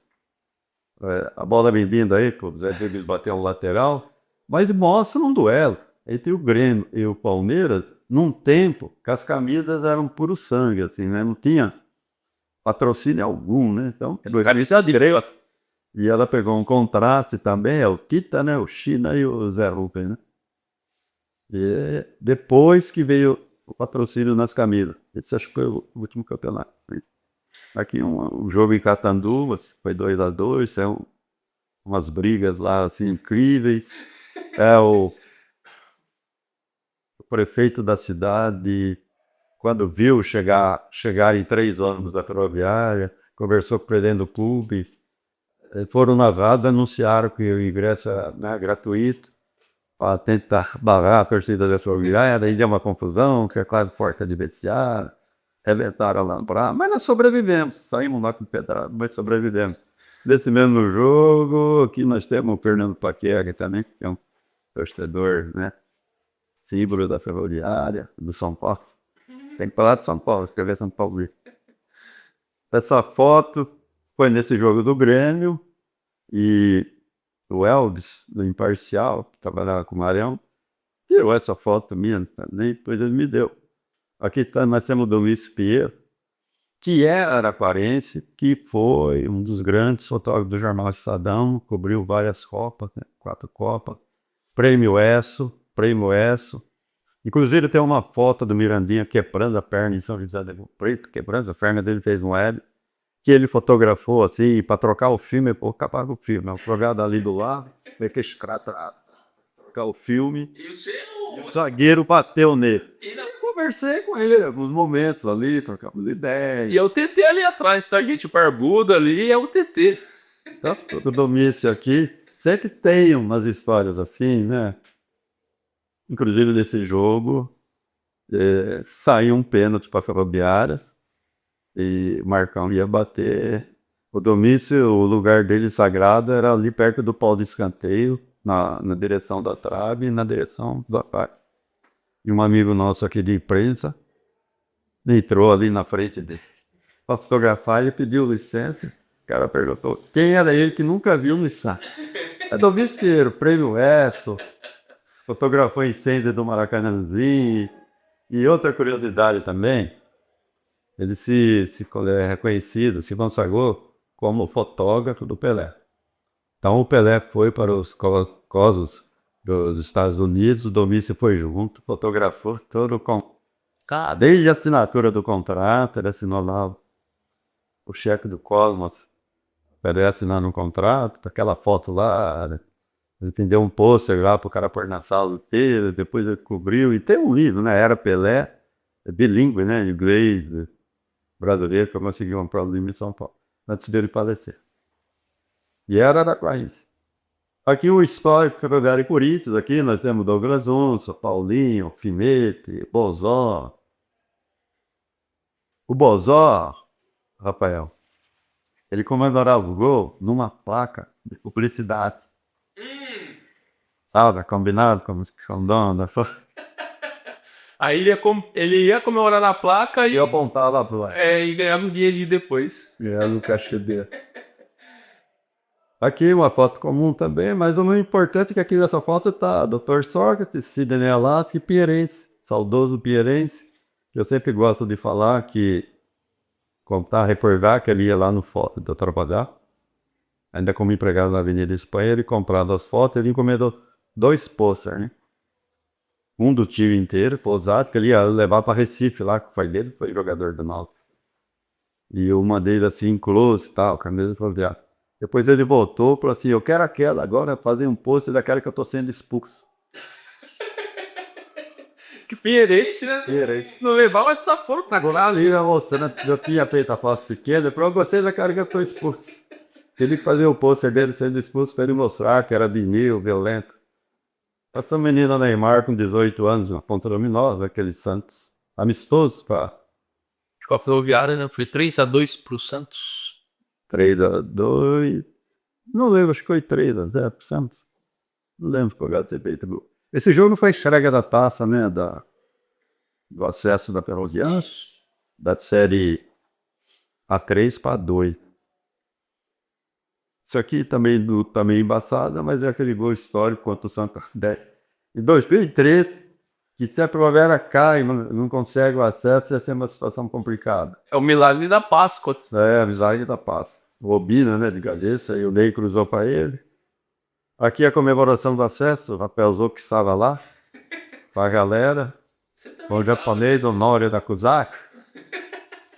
A bola bem vinda aí, o Zé Davis bateu no lateral, mas mostra um duelo entre o Grêmio e o Palmeiras, num tempo que as camisas eram puro sangue, assim, né? Não tinha patrocínio algum, né? Então, camisa direita. E ela pegou um contraste também, é o Tita, né? O China e o Zé Rubem, né? E depois que veio o patrocínio nas camisas. Esse acho que foi o último campeonato. Aqui um jogo em Catanduva, foi 2-2, umas brigas lá assim incríveis. É o prefeito da cidade, quando viu chegarem 3 ônibus da Ferroviária, conversou com o presidente do clube, foram na vaga, anunciaram que o ingresso era, né, gratuito, para tentar barrar a torcida da Ferroviária, aí deu uma confusão, que é quase forte adversário, rebentaram lá para, mas nós sobrevivemos, saímos lá com pedrada, mas sobrevivemos. Nesse mesmo jogo, aqui nós temos o Fernando Paquera também, que é um torcedor, né, símbolo da Ferroviária, do São Paulo. Tem que falar de São Paulo, escrever São Paulo. Essa foto foi nesse jogo do Grêmio e o Elvis, do Imparcial, que trabalhava com o Marião, tirou essa foto minha também, depois ele me deu. Aqui nós temos o Luiz Pinheiro, que é araquarense, que foi um dos grandes fotógrafos do jornal Estadão, cobriu várias Copas, né, 4 Copas, Prêmio ESSO. Inclusive tem uma foto do Mirandinha quebrando a perna em São José do Rio Preto, quebrando a perna dele, fez um web, que ele fotografou assim, para trocar o filme, pô, acabar o filme, o programa ali do lado, meio que trocar o filme, e o zagueiro bateu nele. Conversei com ele alguns momentos ali, trocamos ideias. E é o TT ali atrás, tá, gente? O barbudo ali é o TT. Então, todo domício aqui sempre tem umas histórias assim, né? Inclusive nesse jogo, saiu um pênalti para a Ferroviária e o Marcão ia bater. O domício, o lugar dele sagrado era ali perto do pau de escanteio, na direção da trave e na direção do ataque. E um amigo nosso aqui de imprensa entrou ali na frente desse para fotografar e pediu licença. O cara perguntou quem era ele que nunca viu no ensaio. É do Bisqueiro, Prêmio ESSO, fotografou incêndio do Maracanãzinho. E outra curiosidade também, ele é reconhecido, se consagrou como fotógrafo do Pelé. Então o Pelé foi para os Cosmos dos Estados Unidos, o Domício foi junto, fotografou todo desde a assinatura do contrato, ele assinou lá o cheque do Cosmos, Pelé assinando um contrato, aquela foto lá, né? Ele vendeu um pôster lá para o cara pôr na sala dele, depois ele cobriu, e tem um livro, né? Era Pelé, é bilíngue, né? Inglês, brasileiro, que eu consegui comprar o livro em São Paulo, antes dele falecer. E era araquarense. Aqui o histórico Ferroviário e Corinthians, aqui nós temos Douglas Onça, Paulinho, Finete, Bozó. O Bozó, Rafael, ele comemorava o gol numa placa de publicidade. Tava combinado com os condões. Aí ele ia comemorar na placa E eu apontava pro lado. e ganhava um dinheirinho depois. Ganhava o cachê dele. Aqui uma foto comum também, mas o mais importante é que aqui nessa foto tá Dr. Sócrates, Sidney Alasca e Pierense, saudoso Pierense, que eu sempre gosto de falar que contar, recordar que ele ia lá no foto de eu trabalhar, ainda como empregado na Avenida Espanha, ele comprava as fotos, ele encomendou 2 posters, né? Um do time inteiro, posado, que ele ia levar para Recife lá, que o pai dele foi jogador do Náutico. E uma dele assim, close e tal, camisa fluvial. Depois ele voltou e falou assim, eu quero aquela agora, fazer um pôster daquela que eu tô sendo expulso. Que Pierense, né? Pierense. Não levava desaforo pra Lá ali, mostrando, eu tinha feito a foto pequena, ele falou, eu gostei daquela que eu tô expulso. Ele fazia o pôster dele sendo expulso para ele mostrar que era vinil, violento. Essa menina Neymar com 18 anos, uma ponta luminosa, aquele Santos, amistoso, pá. Com a Ferroviária, né? Foi 3-2 pro Santos. 3-2. Não lembro, acho que foi 3-0 pro Santos. Não lembro qual é o feito gol. Esse jogo foi entrega da taça, né? Do acesso da Ferroviária, da série A3 para A2. Isso aqui também embaçado, mas é aquele gol histórico contra o Santos 10. Em 2003, que se a Ferroviária cai, não consegue o acesso, ia ser uma situação complicada. É o milagre da Páscoa. É, a visagem da paz. O Obina, né, de cabeça, e o Ney cruzou para ele. Aqui a comemoração do acesso, o Rafaelzou que estava lá, com a galera, com o japonês, o Nório da Kuzak.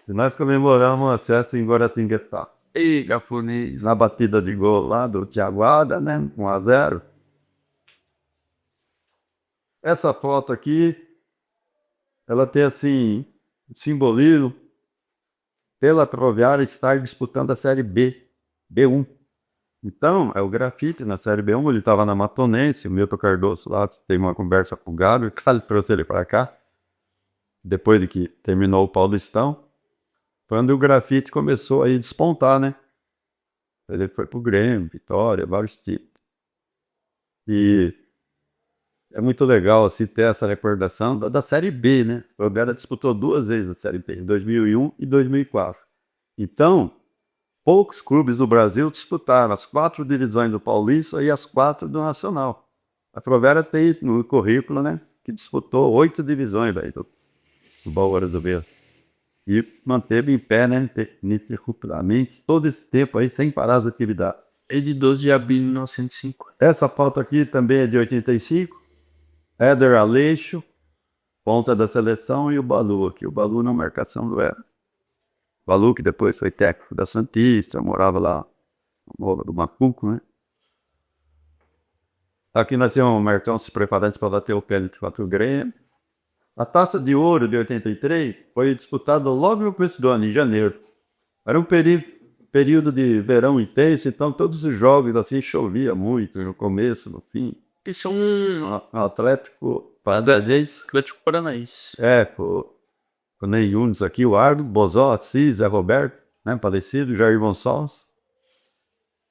E nós comemoramos o acesso em Guaratinguetá. Ei, japonês. Na batida de gol lá do Tiaguada, né, 1-0. Essa foto aqui, ela tem assim, simbolismo pela Ferroviária estar disputando a Série B, B1. Então, é o grafite na Série B1, ele estava na Matonense, o Milton Cardoso lá tem uma conversa com o Galo, que sabe, trouxe ele para cá, depois de que terminou o Paulistão, quando o grafite começou a despontar, né? Ele foi pro Grêmio, Vitória, vários tipos. E é muito legal assim, ter essa recordação da Série B, né? O Ferroviária disputou 2 vezes a Série B, em 2001 e 2004. Então, poucos clubes do Brasil disputaram as 4 divisões do Paulista e as 4 do Nacional. A Ferroviária tem no currículo, né, que disputou 8 divisões daí do futebol brasileiro. E manteve em pé, né, ininterruptamente, todo esse tempo aí, sem parar as atividades. É de 12 de abril de 1905. Essa foto aqui também é de 85. Éder Aleixo, ponta da seleção, e o Balu aqui. O Balu na marcação do Éder. Balu, que depois foi técnico da Santista, morava lá no Morro do Macuco, né? Aqui nós temos o Marcão se preparando para bater o pênalti contra o Grêmio. A Taça de Ouro de 83 foi disputada logo no começo do ano, em janeiro. Era um período de verão intenso, então todos os jogos assim chovia muito, no começo, no fim. Isso é um Atlético Atlético Paranaense. com o Ney Yunes aqui, o Ardo, Bozó, Assis, Zé Roberto, né, falecido, Jair Gonçalves.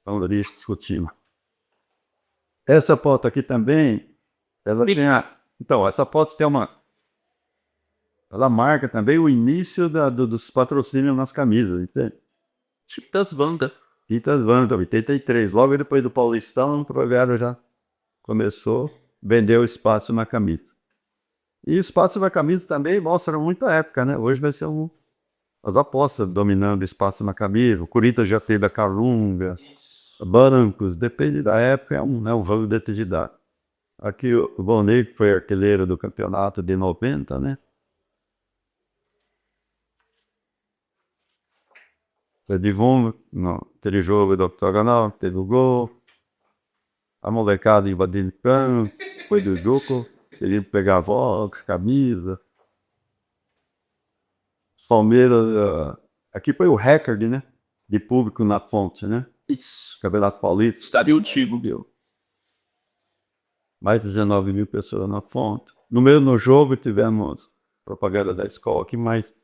Vamos ali discutindo. Essa foto aqui também, ela tem então, essa foto tem uma ela marca também o início dos patrocínios nas camisas, entende? Tipo das bandas. Tintas Vanda, 83. Logo depois do Paulistão, o Proviário já começou a vender o espaço na camisa. E o espaço na camisa também mostra muita época, né? Hoje vai ser as apostas dominando o espaço na camisa. O Corinthians já teve a Calunga, Bancos, depende da época, é um jogo de atividade. Aqui o Bonnet, que foi artilheiro do campeonato de 90, né? Edivon, aquele jogo do octogonal, teve o gol. A molecada invadindo o campo, foi do jogo, queria pegar votos, camisa. Palmeiras, aqui foi o recorde, né? De público na fonte, né? Isso. Campeonato Paulista. Estaria antigo. Deu. Mais de 19 mil pessoas na fonte. No mesmo jogo tivemos propaganda da escola aqui, mas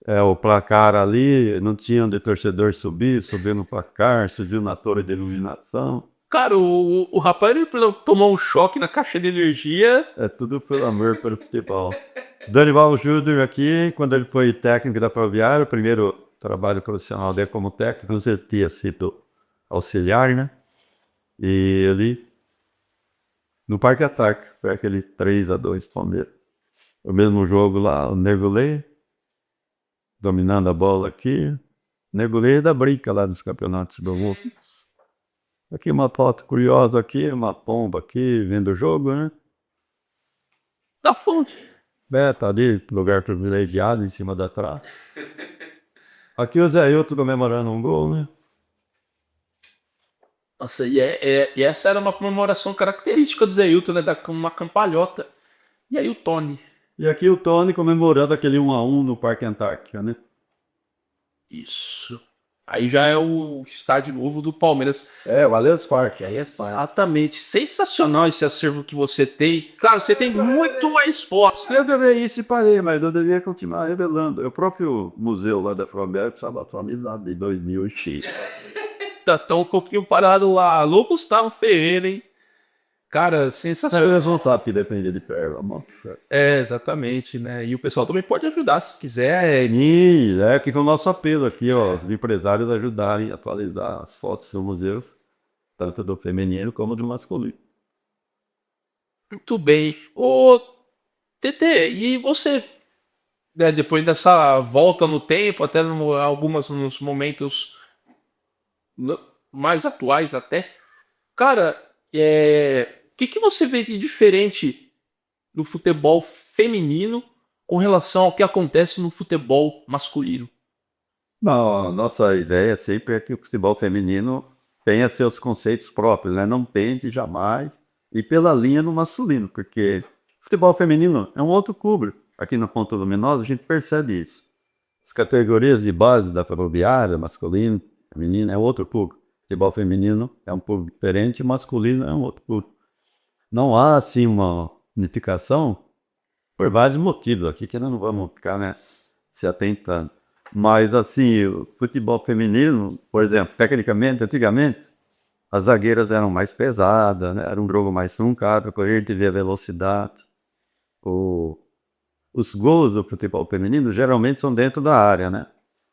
o placar ali, não tinha onde torcedor subir, subiu no placar, subiu na torre de iluminação. Cara, o rapaz ele tomou um choque na caixa de energia. É tudo pelo amor pelo futebol. Dorival Júnior aqui, quando ele foi técnico da Ferroviária, o primeiro trabalho profissional dele como técnico, ele tinha sido auxiliar, né? E ele, no Parque Ataque, foi aquele 3-2 Palmeiras. O mesmo jogo lá, o Negulé, dominando a bola aqui. Negulé da brinca lá dos campeonatos do mundo. Aqui uma foto curiosa aqui, uma pomba aqui, vendo o jogo, né? Da fonte. Tá ali, lugar privilegiado, em cima da trave. Aqui o Zé Hilton comemorando um gol, né? Nossa, e essa era uma comemoração característica do Zé Hilton, né? Uma campalhota. E aí o Tony. E aqui o Tony comemorando aquele 1-1 no Parque Antártica, né? Isso. Aí já é o estádio novo do Palmeiras. O Allianz Parque, aí é Exatamente. Sensacional esse acervo que você tem. Claro, você tem muito mais fotos. Eu devia isso e parei, mas eu devia continuar revelando. O próprio museu lá da Fromberg precisava atualizar de 2000 e X. Tá um pouquinho parado lá. Alô, Gustavo Ferreira, hein? Cara, sensacional. Eles não sabem que depende de perna, mano. Exatamente, né? E o pessoal também pode ajudar se quiser. E que foi o nosso apelo aqui, ó, os empresários ajudarem a atualizar as fotos do museu, tanto do feminino como do masculino. Muito bem. Ô, TT, e você, né, depois dessa volta no tempo, até nos momentos mais atuais até, cara, o que você vê de diferente no futebol feminino com relação ao que acontece no futebol masculino? Não, a nossa ideia sempre é que o futebol feminino tenha seus conceitos próprios, né? Não tente jamais ir pela linha no masculino, porque o futebol feminino é um outro clube. Aqui na Ponta Luminosa a gente percebe isso. As categorias de base da Ferroviária, masculino, feminino, é outro público. Futebol feminino é um público diferente, masculino é um outro público. Não há, assim, uma unificação por vários motivos aqui, que nós não vamos ficar, né, se atentando. Mas, assim, o futebol feminino, por exemplo, tecnicamente, antigamente, as zagueiras eram mais pesadas, né, era um jogo mais truncado, a gente vê a velocidade. Os gols do futebol feminino geralmente são dentro da área, né?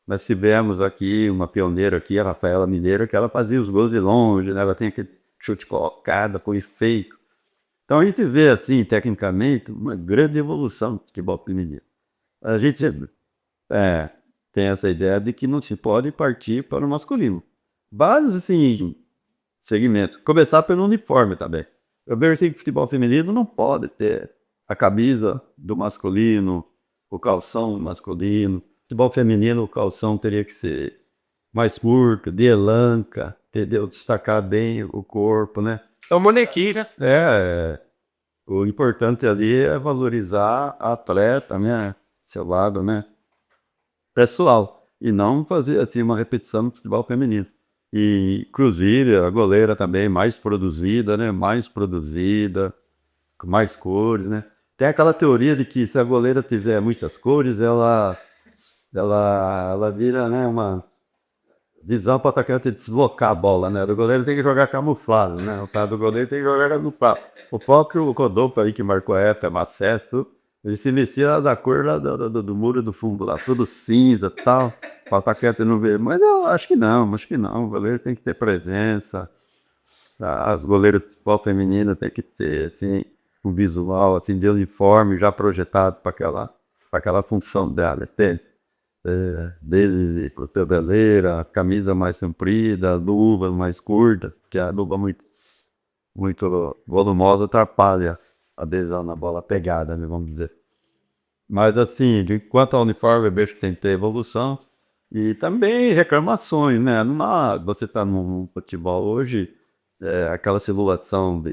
Nós tivemos aqui uma pioneira aqui, a Rafaela Mineiro, que ela fazia os gols de longe, né? Ela tem aquele chute colocado com efeito. Então a gente vê, assim, tecnicamente, uma grande evolução do futebol feminino. A gente tem essa ideia de que não se pode partir para o masculino. Vários, assim, segmentos. Começar pelo uniforme também. Eu vejo assim que o futebol feminino não pode ter a camisa do masculino, o calção masculino. Futebol feminino, o calção teria que ser mais curto, de elanca, entendeu? Destacar bem o corpo, né? É o manequim, né? O importante ali é valorizar a atleta, né? Seu lado, né? Pessoal. E não fazer, assim, uma repetição do futebol feminino. E, inclusive, a goleira também mais produzida, né? Mais produzida, com mais cores, né? Tem aquela teoria de que se a goleira tiver muitas cores, ela vira, né, uma visão para o atacante deslocar a bola, né? O goleiro tem que jogar camuflado, né? O cara do goleiro tem que jogar camuflado. O próprio Rodolfo aí que marcou a época, Macés, tudo, Ele se vestia da cor lá do muro do fundo lá, tudo cinza e tal, pra estar quieto e não ver. Mas eu acho que não, acho que não. O goleiro tem que ter presença. As goleiras de futebol feminino tem que ter, assim, um visual, assim, de uniforme já projetado para aquela função dela. Ter desde cotoveleira, camisa mais comprida, luva mais curta, porque a luva muito volumosa atrapalha a adesão na bola pegada, né, vamos dizer. Mas assim, quanto ao uniforme, eu vejo que tem que ter evolução e também reclamações, né? Você está num futebol hoje, aquela simulação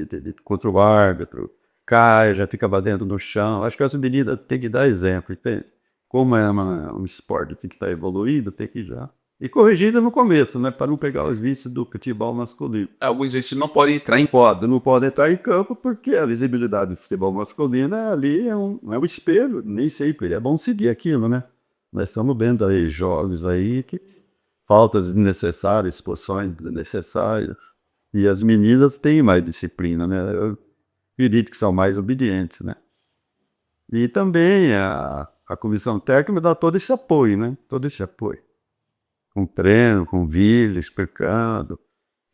contra o árbitro, cai, já fica batendo no chão. Acho que as meninas têm que dar exemplo, entende? Como é um esporte assim, que está evoluído, tem que já. E corrigido no começo, né? Para não pegar os vícios do futebol masculino. Alguns vezes não podem entrar em. Não pode entrar em campo porque a visibilidade do futebol masculino ali é um espelho, nem sempre é bom seguir aquilo, né? Nós estamos vendo aí jogos aí que faltas desnecessárias, expulsões desnecessárias, e as meninas têm mais disciplina, né? Eu acredito que são mais obedientes, né? E também a comissão técnica dá todo esse apoio, né? Todo esse apoio. Com treino, com vídeo, explicando,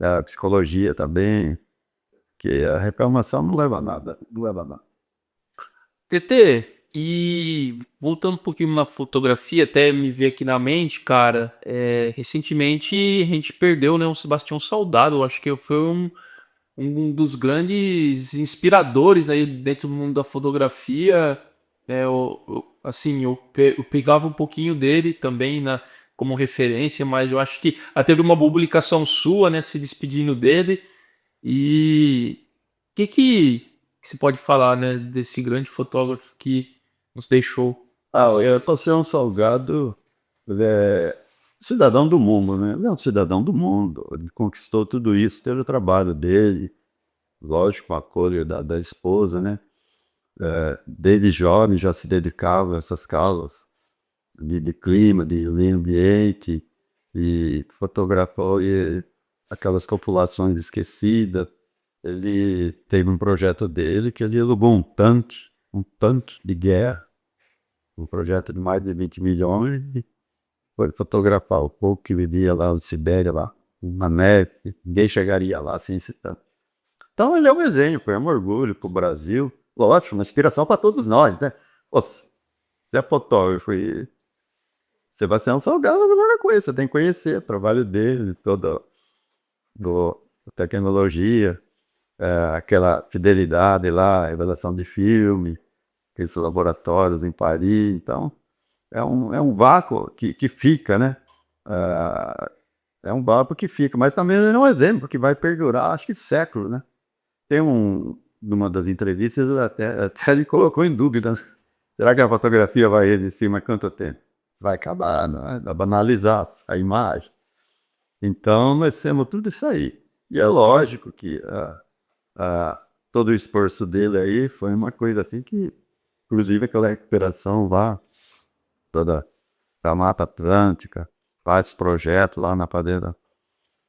a psicologia também, que a reclamação não leva a nada, não leva a nada. TT, e voltando um pouquinho na fotografia, até me veio aqui na mente, cara, recentemente a gente perdeu, né, o Sebastião Salgado. Eu acho que foi um dos grandes inspiradores aí dentro do mundo da fotografia. Assim, eu pegava um pouquinho dele também como referência, mas eu acho que até teve uma publicação sua, né, se despedindo dele. E o que você pode falar, né, desse grande fotógrafo que nos deixou? Eu passei um Salgado, ele é cidadão do mundo, né? Ele é um cidadão do mundo, ele conquistou tudo isso pelo trabalho dele, lógico, com a apoio da esposa, né? Desde jovem já se dedicava a essas causas de clima, de meio ambiente, e fotografou aquelas populações esquecidas. Ele teve um projeto dele que ele alugou um tanque de guerra, um projeto de mais de 20 milhões, e foi fotografar o povo que vivia lá na Sibéria, lá, na neve, ninguém chegaria lá sem esse tanque. Então ele é um exemplo, é um orgulho para o Brasil, lógico, uma inspiração para todos nós, né? Pô, você é fotógrafo e Sebastião Salgado é a melhor coisa, você tem que conhecer o trabalho dele, toda a tecnologia, aquela fidelidade lá, revelação de filme, aqueles laboratórios em Paris, então é um vácuo que fica, né? Ah, é um vácuo que fica, mas também ele é um exemplo que vai perdurar, acho que séculos, né? Tem numa das entrevistas, até ele colocou em dúvida, né? Será que a fotografia vai existir mais quanto tempo? Vai acabar, né? Vai banalizar a imagem. Então, nós temos tudo isso aí. E é lógico que todo o esforço dele aí foi uma coisa assim que, inclusive aquela recuperação lá, toda da Mata Atlântica, vários projetos lá na fazenda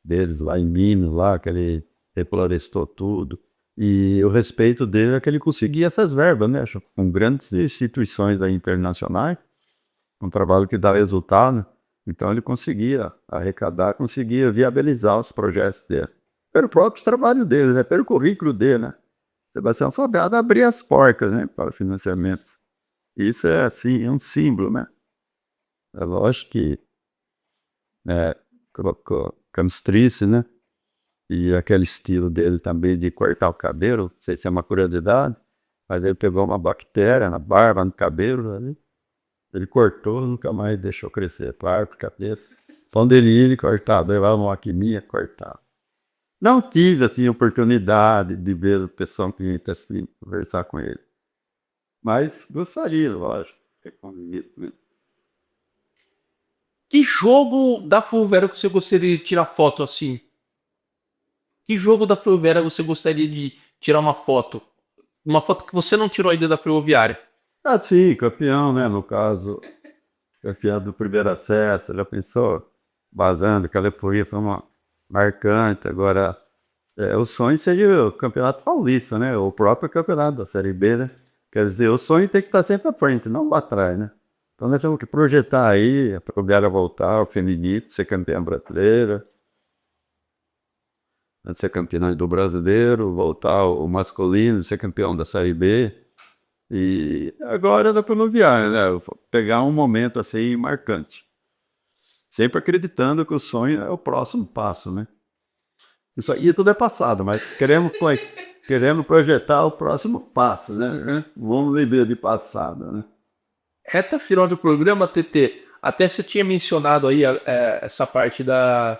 deles, lá em Minas, lá, que ele reflorestou tudo. E o respeito dele é que ele conseguia essas verbas, né? Com grandes instituições aí internacionais, um trabalho que dá resultado. Então ele conseguia arrecadar, conseguia viabilizar os projetos dele. Pelo próprio trabalho dele, né? Pelo currículo dele, né? Sebastião Salgado abria as portas, né, para financiamentos. Isso é assim, é um símbolo, né? É lógico que colocou camistrice, né? E aquele estilo dele também de cortar o cabelo, não sei se é uma curiosidade, mas ele pegou uma bactéria na barba, no cabelo, ali, ele cortou, nunca mais deixou crescer, barba, cabelo. Só onde ele ia, ele cortava, levava uma alquimia, cortava. Não tive, assim, oportunidade de ver o pessoal que vinha assim, conversar com ele. Mas gostaria, lógico, de ter convivido com ele. Que jogo da Ferroviária você gostaria de tirar foto assim? Que jogo da Ferroviária você gostaria de tirar uma foto? Uma foto que você não tirou ainda da Ferroviária. Ah, sim, campeão, né? No caso, campeão do primeiro acesso, já pensou? Vazando, aquela euforia foi uma marcante. Agora, o sonho seria o Campeonato Paulista, né? O próprio campeonato da Série B, né? Quer dizer, o sonho tem que estar sempre à frente, não lá atrás, né? Então nós temos que projetar aí, para o Biara voltar, o feminino, ser campeã brasileira, ser campeão do brasileiro, voltar o masculino, ser campeão da Série B. E agora dá para Viária, né? Pegar um momento assim marcante. Sempre acreditando que o sonho é o próximo passo, né? Isso aí tudo é passado, mas queremos projetar o próximo passo, né? Vamos viver de passado, né? Reta final do programa, TT. Até você tinha mencionado aí essa parte da.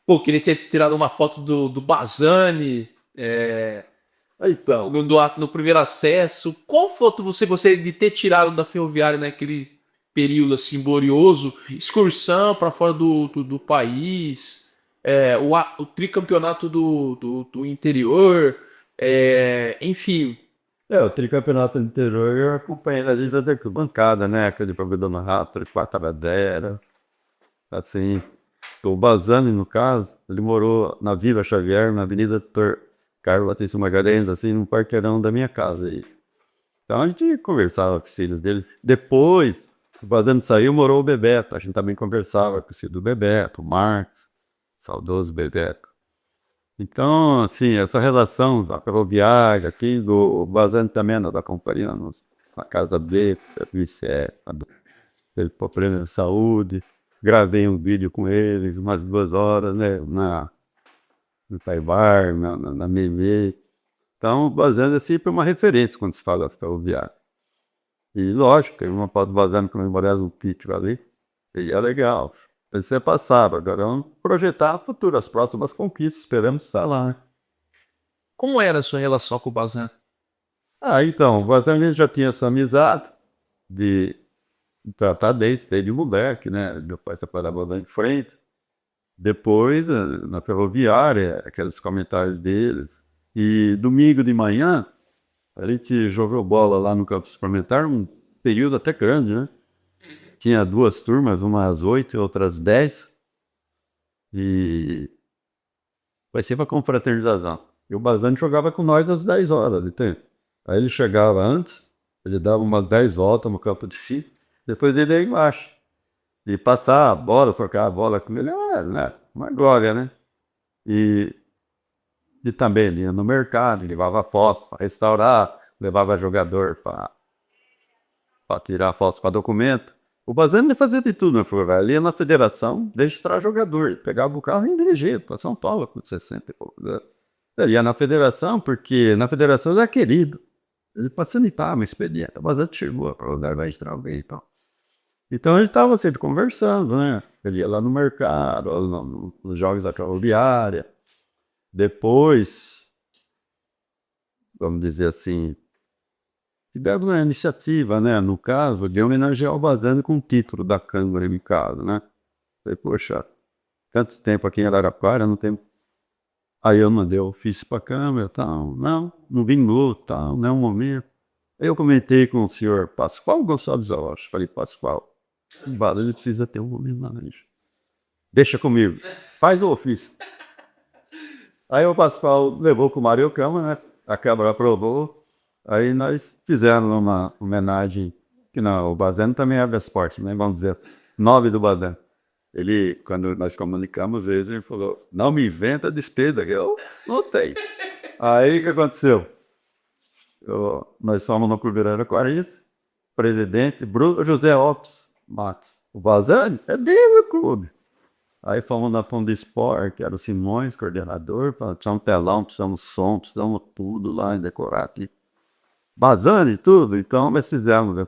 Pô, queria ter tirado uma foto do Bazzani Então, no primeiro acesso. Qual foto você gostaria de ter tirado da Ferroviária naquele período assim glorioso? Excursão para fora do país, o tricampeonato do interior, enfim. o tricampeonato do interior eu acompanhei na vida da arquibancada, né? Aquele programa Rato, Quarta-Madeira, assim. O Bazzani, no caso, ele morou na Vila Xavier, na Avenida Dr. Carlos Batista Magalhães, assim, no parqueirão da minha casa aí. Então a gente conversava com os filhos dele. Depois, o Bazzani saiu, morou o Bebeto. A gente também conversava com os filhos do Bebeto, o Marcos, saudoso Bebeto. Então, assim, essa relação da ferroviária aqui, do Bazzani também andava acompanhando na Casa B, da UICE, teve problema de saúde. Gravei um vídeo com eles, umas 2 horas, né, no Taibar, na Meme. Então, Bazzani é sempre uma referência quando se fala ferroviário. E, lógico, tem uma foto do Bazzani comemorando um título ali, e é legal. Isso é passado, agora vamos projetar futuras, próximas conquistas, esperamos estar lá, né? Como era a sua relação com o Bazzani? Então, o Bazzani já tinha essa amizade de tratar desde moleque, né? Meu pai trabalhava lá em frente. Depois, na ferroviária, aqueles comentários deles. E domingo de manhã, a gente jogou bola lá no campo suplementar, um período até grande, né? Tinha 2 turmas, uma às 8 e outra às 10. E vai ser para confraternização. E o Bazzani jogava com nós às 10 horas, entende? Aí ele chegava antes, ele dava umas 10 voltas no campo de si, depois ele ia embaixo. E passar a bola, trocar a bola com ele, né? Uma glória, né? E também ele ia no mercado, levava foto para restaurar, levava jogador para tirar fotos para documento. O Bazzani fazia de tudo, né? Ele ia na federação registrar jogador, ele pegava o carro e ia dirigir para São Paulo com 60 e pouco. Ele ia na federação, porque na federação ele era querido. Ele facilitava o expediente. O Bazzani chegou para o lugar, vai entrar alguém e tal. Então a gente estava sempre conversando, né? Ele ia lá no mercado, nos jogos da ferroviária. Depois, vamos dizer assim, tiveram uma iniciativa, né? No caso, de homenagear o Bazzani com o título da Câmara de casa, né? Falei, poxa, tanto tempo aqui em Araraquara, não tem. Aí eu mandei o ofício para a Câmara, tal. Não vingou, tal, não é um momento. Aí eu comentei com o senhor Pascoal Gonçalves Rocha. Falei, Pascoal, o Bazzani precisa ter um homenagem. Deixa comigo, faz o ofício. Aí o Pascoal levou com o Mário Câmara, né? A Câmara aprovou. Aí nós fizemos uma homenagem, que não, o Bazzani também é esporte, né? Vamos dizer, 9 do Bazzani. Ele, quando nós comunicamos, ele falou, não me inventa despesa, que eu não tenho. Aí o que aconteceu? Nós fomos no Clube Araraquarense, presidente, Bruno José Opes Matos. O Bazzani é dele o clube. Aí fomos na Pão do Sport, que era o Simões, coordenador, precisamos telão, precisamos som, precisamos tudo lá em decorado. Bazzani, tudo. Então nós fizemos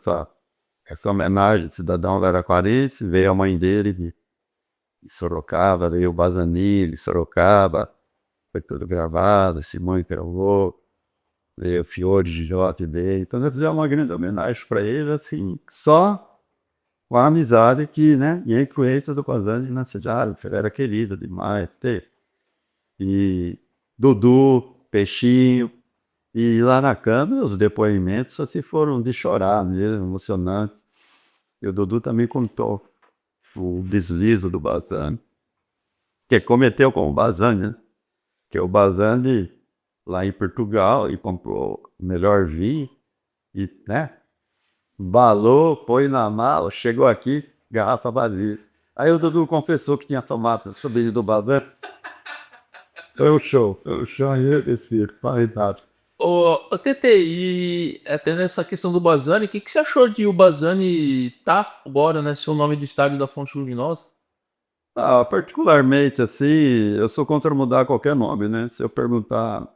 essa homenagem de cidadão araraquarense, veio a mãe dele de Sorocaba, veio o Bazzani de Sorocaba, foi tudo gravado, Simões gravou, veio o Fiore de JB. Então nós fizemos uma grande homenagem para ele, assim, só com a amizade que, né, e a influência do Bazzani na cidade, ele era querido demais, e Dudu, Peixinho, e lá na Câmara os depoimentos só se foram de chorar mesmo, emocionantes. E o Dudu também contou o deslize do Bazzani, que cometeu com o Bazzani, né? Que o Bazzani, lá em Portugal, ele comprou o melhor vinho, E, né? Balou, põe na mala, chegou aqui, garrafa vazia. Aí o Dudu confessou que tinha tomado sobrinho do Baldan. Foi o show aí, esse filho, qualidade. Ô, TT, e até nessa questão do Bazani, o que, que você achou de o Bazani tá agora, né? Ser o nome do estádio da Fonte Luminosa? Ah, particularmente, assim, eu sou contra mudar qualquer nome, né? Se eu perguntar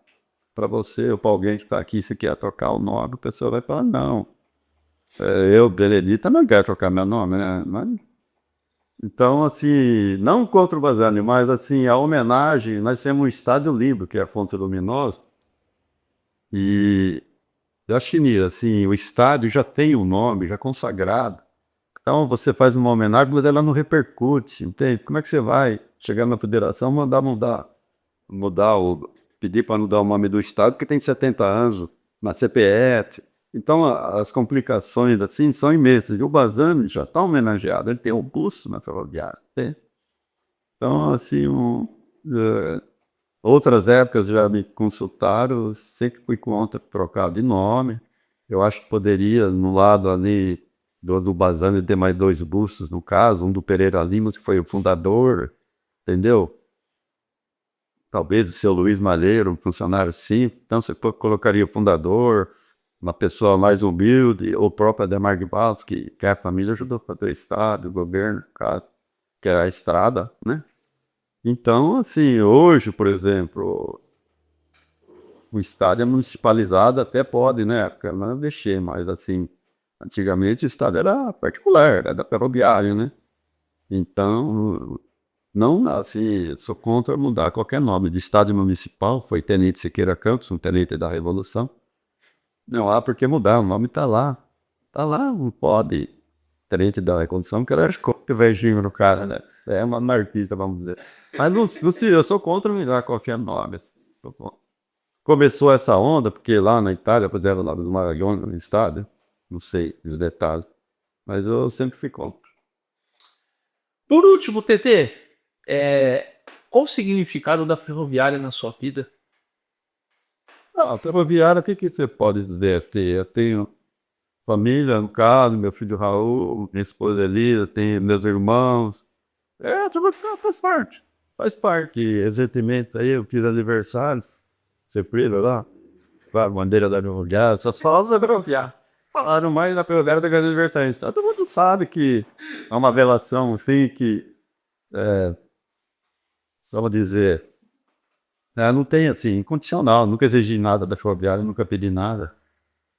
para você ou para alguém que está aqui se quer trocar o nome, a pessoa vai falar, não. Eu, Benedita, não quero trocar meu nome, né? Então, assim, não contra o Bazani, mas, assim, a homenagem, nós temos um estádio livre, que é a Fonte Luminosa, e eu acho que, assim, o estádio já tem um nome, já consagrado. Então, você faz uma homenagem, mas ela não repercute, entende? Como é que você vai chegar na federação e mudar pedir para mudar o nome do estado, que tem 70 anos, na CPF. Então, as complicações, assim, são imensas. E o Bazani já está homenageado, ele tem um busto na ferroviária, tem. Então, assim, outras épocas já me consultaram, eu sempre fui contra trocar de nome. Eu acho que poderia, no lado ali do Bazani, ter mais dois bustos, no caso, um do Pereira Lima, que foi o fundador, entendeu? Talvez o seu Luiz Malheiro, um funcionário sim. Então você colocaria o fundador, uma pessoa mais humilde, ou o próprio Ademar de Barros, que a família ajudou para ter o Estado, o governo, que é a estrada, né? Então, assim, hoje, por exemplo, o estado é municipalizado, até pode, né? Porque não mexer, mas assim, antigamente o estado era particular, era da ferroviária, né? Então, não, assim, sou contra mudar qualquer nome. De estádio municipal, foi Tenente Siqueira Campos, um tenente da Revolução. Não há por que mudar, o nome está lá. Está lá, não pode. Tenente da Revolução, que era que velhinho no cara, né? É uma anarquista, vamos dizer. Mas não se, eu sou contra mudar qualquer nome. Assim. Começou essa onda, porque lá na Itália puseram lá do Maradona no estádio. Não sei os detalhes. Mas eu sempre fui contra. Por último, TT, qual o significado da ferroviária na sua vida? Ah, ferroviária, o que, que você pode dizer? Eu tenho família, no caso, meu filho Raul, minha esposa Elisa, tenho meus irmãos. Tudo faz parte. Faz parte. Recentemente aí eu fiz aniversário, você priva lá, com a bandeira da ferroviária, só falam da ferroviária. Falaram mais da ferroviária do que do aniversário. Então, todo mundo sabe que é uma relação, assim, que, só vou dizer, não tem, assim, incondicional. Nunca exigi nada da ferroviária, nunca pedi nada.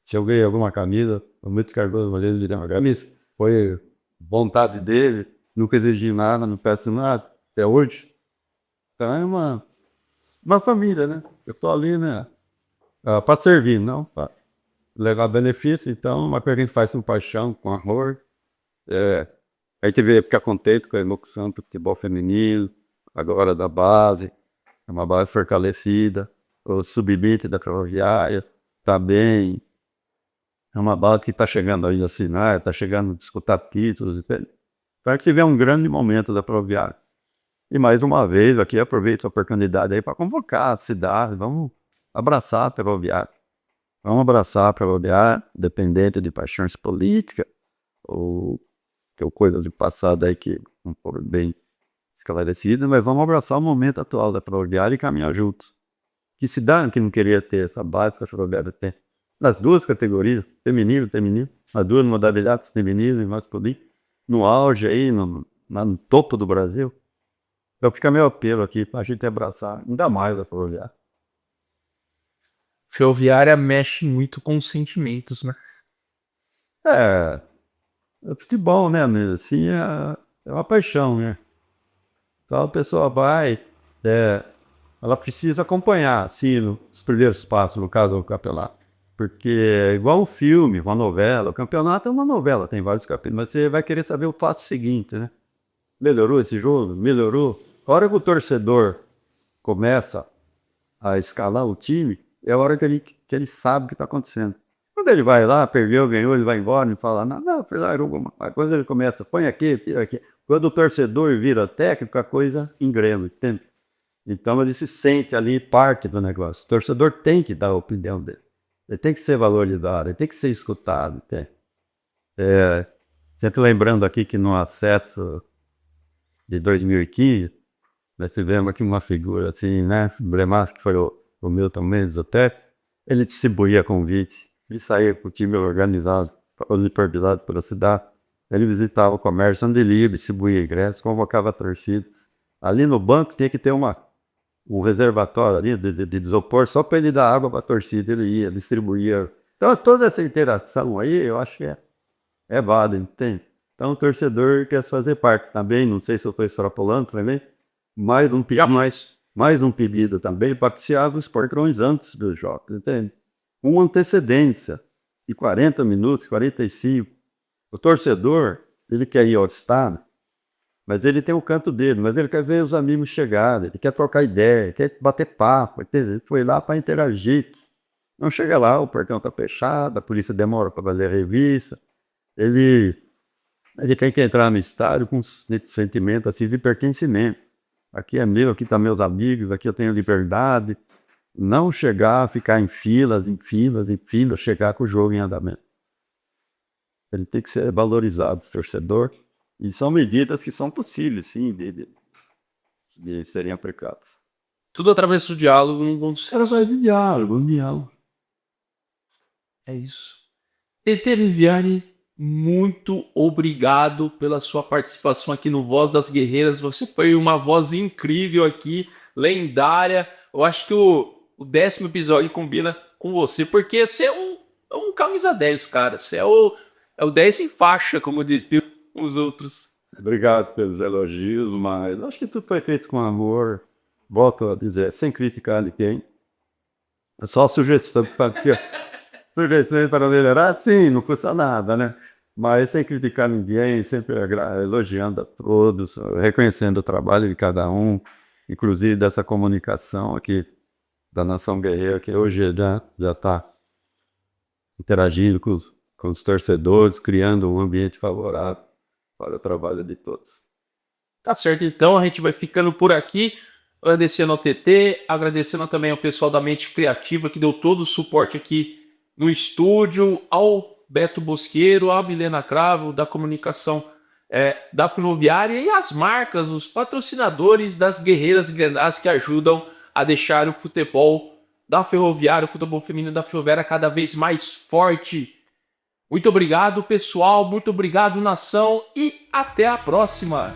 Se eu ganhei alguma camisa, o Mito Cardoso mandei ele dar uma camisa. Foi vontade dele, nunca exigi nada, não peço nada, até hoje. Então é uma família, né? Eu tô ali, né? Para servir, não para levar benefício. Então, uma coisa que a gente faz com paixão, com amor. A gente vê ficar contente com a evolução do futebol feminino, agora da base, é uma base fortalecida. O sub-20 da Ferroviária também. É uma bala que está chegando aí a assinar, está chegando a disputar títulos. Então, a gente vê um grande momento da Ferroviária. E mais uma vez, aqui aproveito a oportunidade aí para convocar a cidade, vamos abraçar a Ferroviária. Vamos abraçar a Ferroviária, independente de paixões políticas ou coisas do passado aí que não foram bem esclarecidas, mas vamos abraçar o momento atual da Ferroviária e caminhar juntos. Que cidade que não queria ter essa base que a Ferroviária tem? Nas duas categorias, feminino, nas duas modalidades, feminino e masculino, no auge aí, no topo do Brasil. Então fica meu apelo aqui para a gente abraçar ainda mais a Ferroviária. Ferroviária mexe muito com os sentimentos, né? É, futebol, né, amigo? Assim, é uma paixão, né? Então a pessoa vai, ela precisa acompanhar, assim, os primeiros passos, no caso do campeonato. Porque é igual um filme, uma novela. O campeonato é uma novela, tem vários capítulos, mas você vai querer saber o passo seguinte, né? Melhorou esse jogo? Melhorou? A hora que o torcedor começa a escalar o time, é a hora que ele sabe o que está acontecendo. Quando ele vai lá, perdeu, ganhou, ele vai embora, não fala nada, não, foi lá, alguma coisa. Quando ele começa, põe aqui, tira aqui. Quando o torcedor vira técnico, a coisa engrena, entende? Então ele se sente ali parte do negócio. O torcedor tem que dar a opinião dele. Ele tem que ser valorizado, ele tem que ser escutado. Sempre lembrando aqui que no acesso de 2015, nós tivemos aqui uma figura assim, né, emblemática, que foi o Milton Mendes até. Ele distribuía convite, ele saía com o time organizado, supervisado pela cidade. Ele visitava o comércio onde ele ia, distribuía ingressos, convocava a torcida. Ali no banco tinha que ter um reservatório ali de isopor só para ele dar água para a torcida, ele ia, distribuía. Então toda essa interação aí, eu acho que é válida, entende? Então o torcedor quer fazer parte também, não sei se eu estou extrapolando também, mais um pedido também para que se abra os portões antes dos jogos, entende? Com antecedência de 40 minutos, 45. O torcedor, ele quer ir ao estádio, mas ele tem o canto dele, mas ele quer ver os amigos chegarem, ele quer trocar ideia, quer bater papo, entende? Ele foi lá para interagir. Não chega lá, o portão está fechado, a polícia demora para fazer a revista. Ele tem que entrar no estádio com esse sentimento assim, de pertencimento. Aqui é meu, aqui estão meus amigos, aqui eu tenho liberdade. Não chegar, ficar em filas, chegar com o jogo em andamento. Ele tem que ser valorizado, torcedor. E são medidas que são possíveis, sim, de serem aplicadas. Tudo através do diálogo. Era só esse diálogo, um diálogo. É isso. TT Viviane, muito obrigado pela sua participação aqui no Voz das Guerreiras. Você foi uma voz incrível aqui, lendária. Eu acho que o 10º episódio combina com você, porque você é um camisa 10, cara. Você é o 10 em faixa, como diziam os outros. Obrigado pelos elogios, mas acho que tudo foi feito com amor. Volto a dizer, sem criticar ninguém. É só sugestão sugestões para melhorar, sim, não custa nada, né? Mas sem criticar ninguém, sempre elogiando a todos, reconhecendo o trabalho de cada um, inclusive dessa comunicação aqui da Nação Guerreira, que hoje já está interagindo com os torcedores, criando um ambiente favorável para o trabalho de todos. Tá certo, então a gente vai ficando por aqui, agradecendo ao TT, agradecendo também ao pessoal da Mente Criativa que deu todo o suporte aqui no estúdio, ao Beto Bosqueiro, à Milena Cravo, da comunicação da Ferroviária, e as marcas, os patrocinadores das Guerreiras Grenás que ajudam a deixar o futebol da Ferroviária, o futebol feminino da Ferroviária cada vez mais forte. Muito obrigado, pessoal, muito obrigado, nação, e até a próxima!